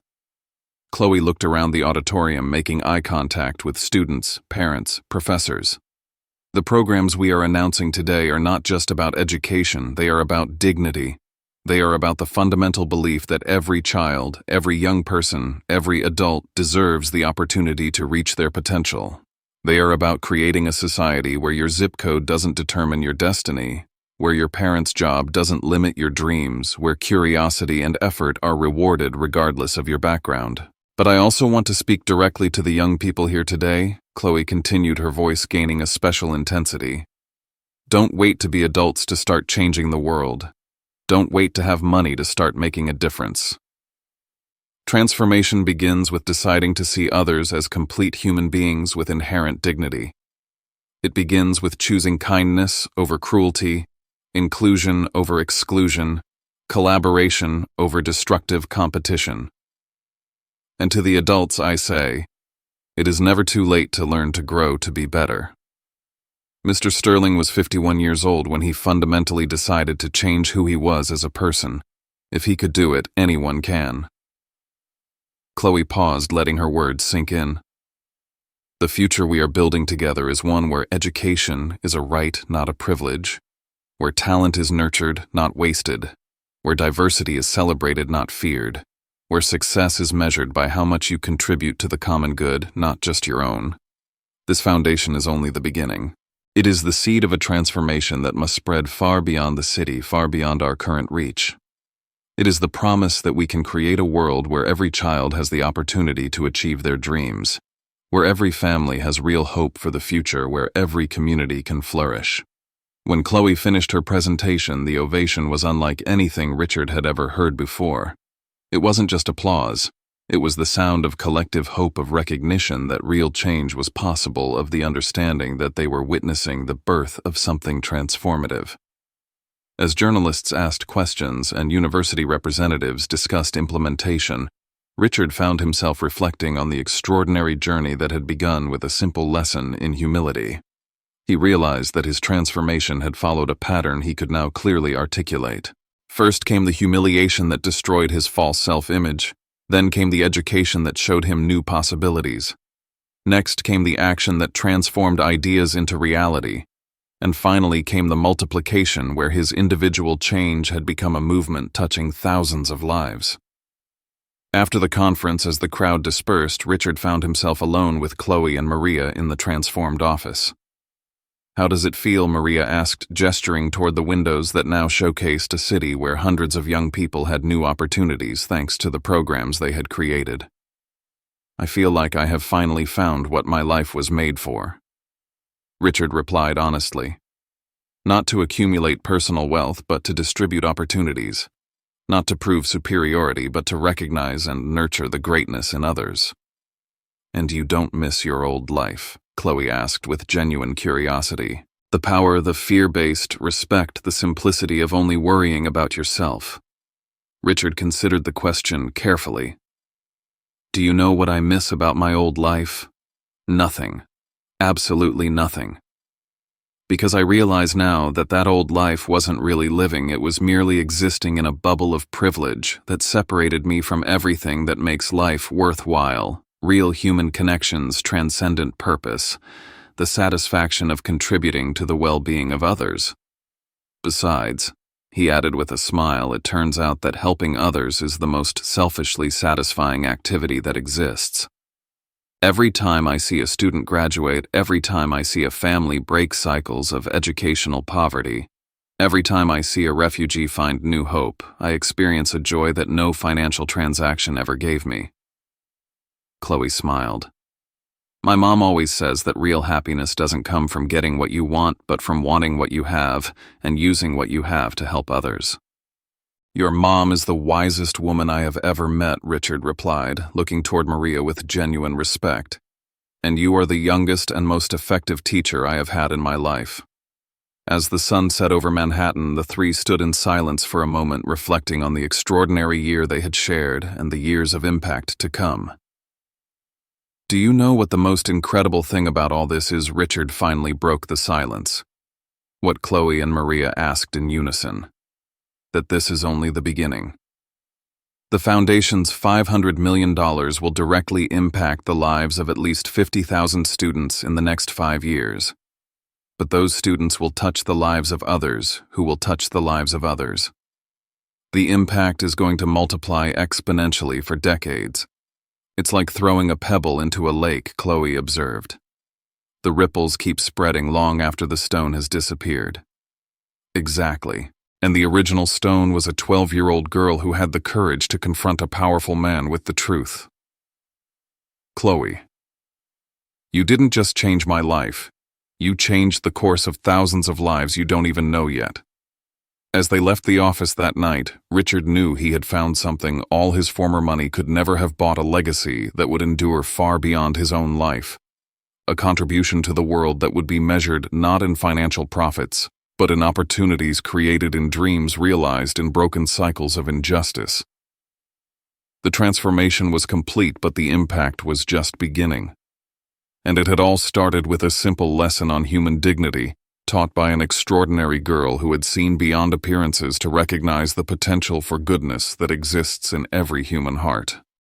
[SPEAKER 1] Chloe looked around the auditorium, making eye contact with students, parents, professors. "The programs we are announcing today are not just about education, they are about dignity. They are about the fundamental belief that every child, every young person, every adult deserves the opportunity to reach their potential. They are about creating a society where your zip code doesn't determine your destiny, where your parents' job doesn't limit your dreams, where curiosity and effort are rewarded regardless of your background. But I also want to speak directly to the young people here today," Chloe continued, her voice gaining a special intensity. "Don't wait to be adults to start changing the world. Don't wait to have money to start making a difference. Transformation begins with deciding to see others as complete human beings with inherent dignity. It begins with choosing kindness over cruelty, inclusion over exclusion, collaboration over destructive competition. And to the adults I say, it is never too late to learn to grow to be better." Mr. Sterling was 51 years old when he fundamentally decided to change who he was as a person. If he could do it, anyone can. Chloe paused, letting her words sink in. "The future we are building together is one where education is a right, not a privilege, where talent is nurtured, not wasted, where diversity is celebrated, not feared, where success is measured by how much you contribute to the common good, not just your own. This foundation is only the beginning. It is the seed of a transformation that must spread far beyond the city, far beyond our current reach. It is the promise that we can create a world where every child has the opportunity to achieve their dreams, where every family has real hope for the future, where every community can flourish." When Chloe finished her presentation, the ovation was unlike anything Richard had ever heard before. It wasn't just applause. It was the sound of collective hope, of recognition that real change was possible, of the understanding that they were witnessing the birth of something transformative. As journalists asked questions and university representatives discussed implementation, Richard found himself reflecting on the extraordinary journey that had begun with a simple lesson in humility. He realized that his transformation had followed a pattern he could now clearly articulate. First came the humiliation that destroyed his false self-image. Then came the education that showed him new possibilities. Next came the action that transformed ideas into reality. And finally came the multiplication where his individual change had become a movement touching thousands of lives. After the conference, as the crowd dispersed, Richard found himself alone with Chloe and Maria in the transformed office. "How does it feel?" Maria asked, gesturing toward the windows that now showcased a city where hundreds of young people had new opportunities thanks to the programs they had created. "I feel like I have finally found what my life was made for," Richard replied honestly. "Not to accumulate personal wealth, but to distribute opportunities. Not to prove superiority, but to recognize and nurture the greatness in others." "And you don't miss your old life?" Chloe asked with genuine curiosity. "The power, the fear-based respect, the simplicity of only worrying about yourself." Richard considered the question carefully. "Do you know what I miss about my old life? Nothing. Absolutely nothing. Because I realize now that that old life wasn't really living, it was merely existing in a bubble of privilege that separated me from everything that makes life worthwhile, real human connections, transcendent purpose, the satisfaction of contributing to the well-being of others. Besides," he added with a smile, "it turns out that helping others is the most selfishly satisfying activity that exists. Every time I see a student graduate, every time I see a family break cycles of educational poverty, every time I see a refugee find new hope, I experience a joy that no financial transaction ever gave me." Chloe smiled. "My mom always says that real happiness doesn't come from getting what you want, but from wanting what you have and using what you have to help others." "Your mom is the wisest woman I have ever met," Richard replied, looking toward Maria with genuine respect. "And you are the youngest and most effective teacher I have had in my life." As the sun set over Manhattan, the three stood in silence for a moment, reflecting on the extraordinary year they had shared and the years of impact to come. "Do you know what the most incredible thing about all this is?" Richard finally broke the silence. What Chloe and Maria asked in unison. "That this is only the beginning. The Foundation's $500 million will directly impact the lives of at least 50,000 students in the next 5 years. But those students will touch the lives of others who will touch the lives of others. The impact is going to multiply exponentially for decades. It's like throwing a pebble into a lake," Chloe observed. "The ripples keep spreading long after the stone has disappeared." "Exactly. And the original stone was a 12-year-old girl who had the courage to confront a powerful man with the truth." "Chloe, you didn't just change my life. You changed the course of thousands of lives you don't even know yet." As they left the office that night, Richard knew he had found something all his former money could never have bought: a legacy that would endure far beyond his own life. A contribution to the world that would be measured not in financial profits, but in opportunities created, in dreams realized, in broken cycles of injustice. The transformation was complete, but the impact was just beginning. And it had all started with a simple lesson on human dignity, taught by an extraordinary girl who had seen beyond appearances to recognize the potential for goodness that exists in every human heart.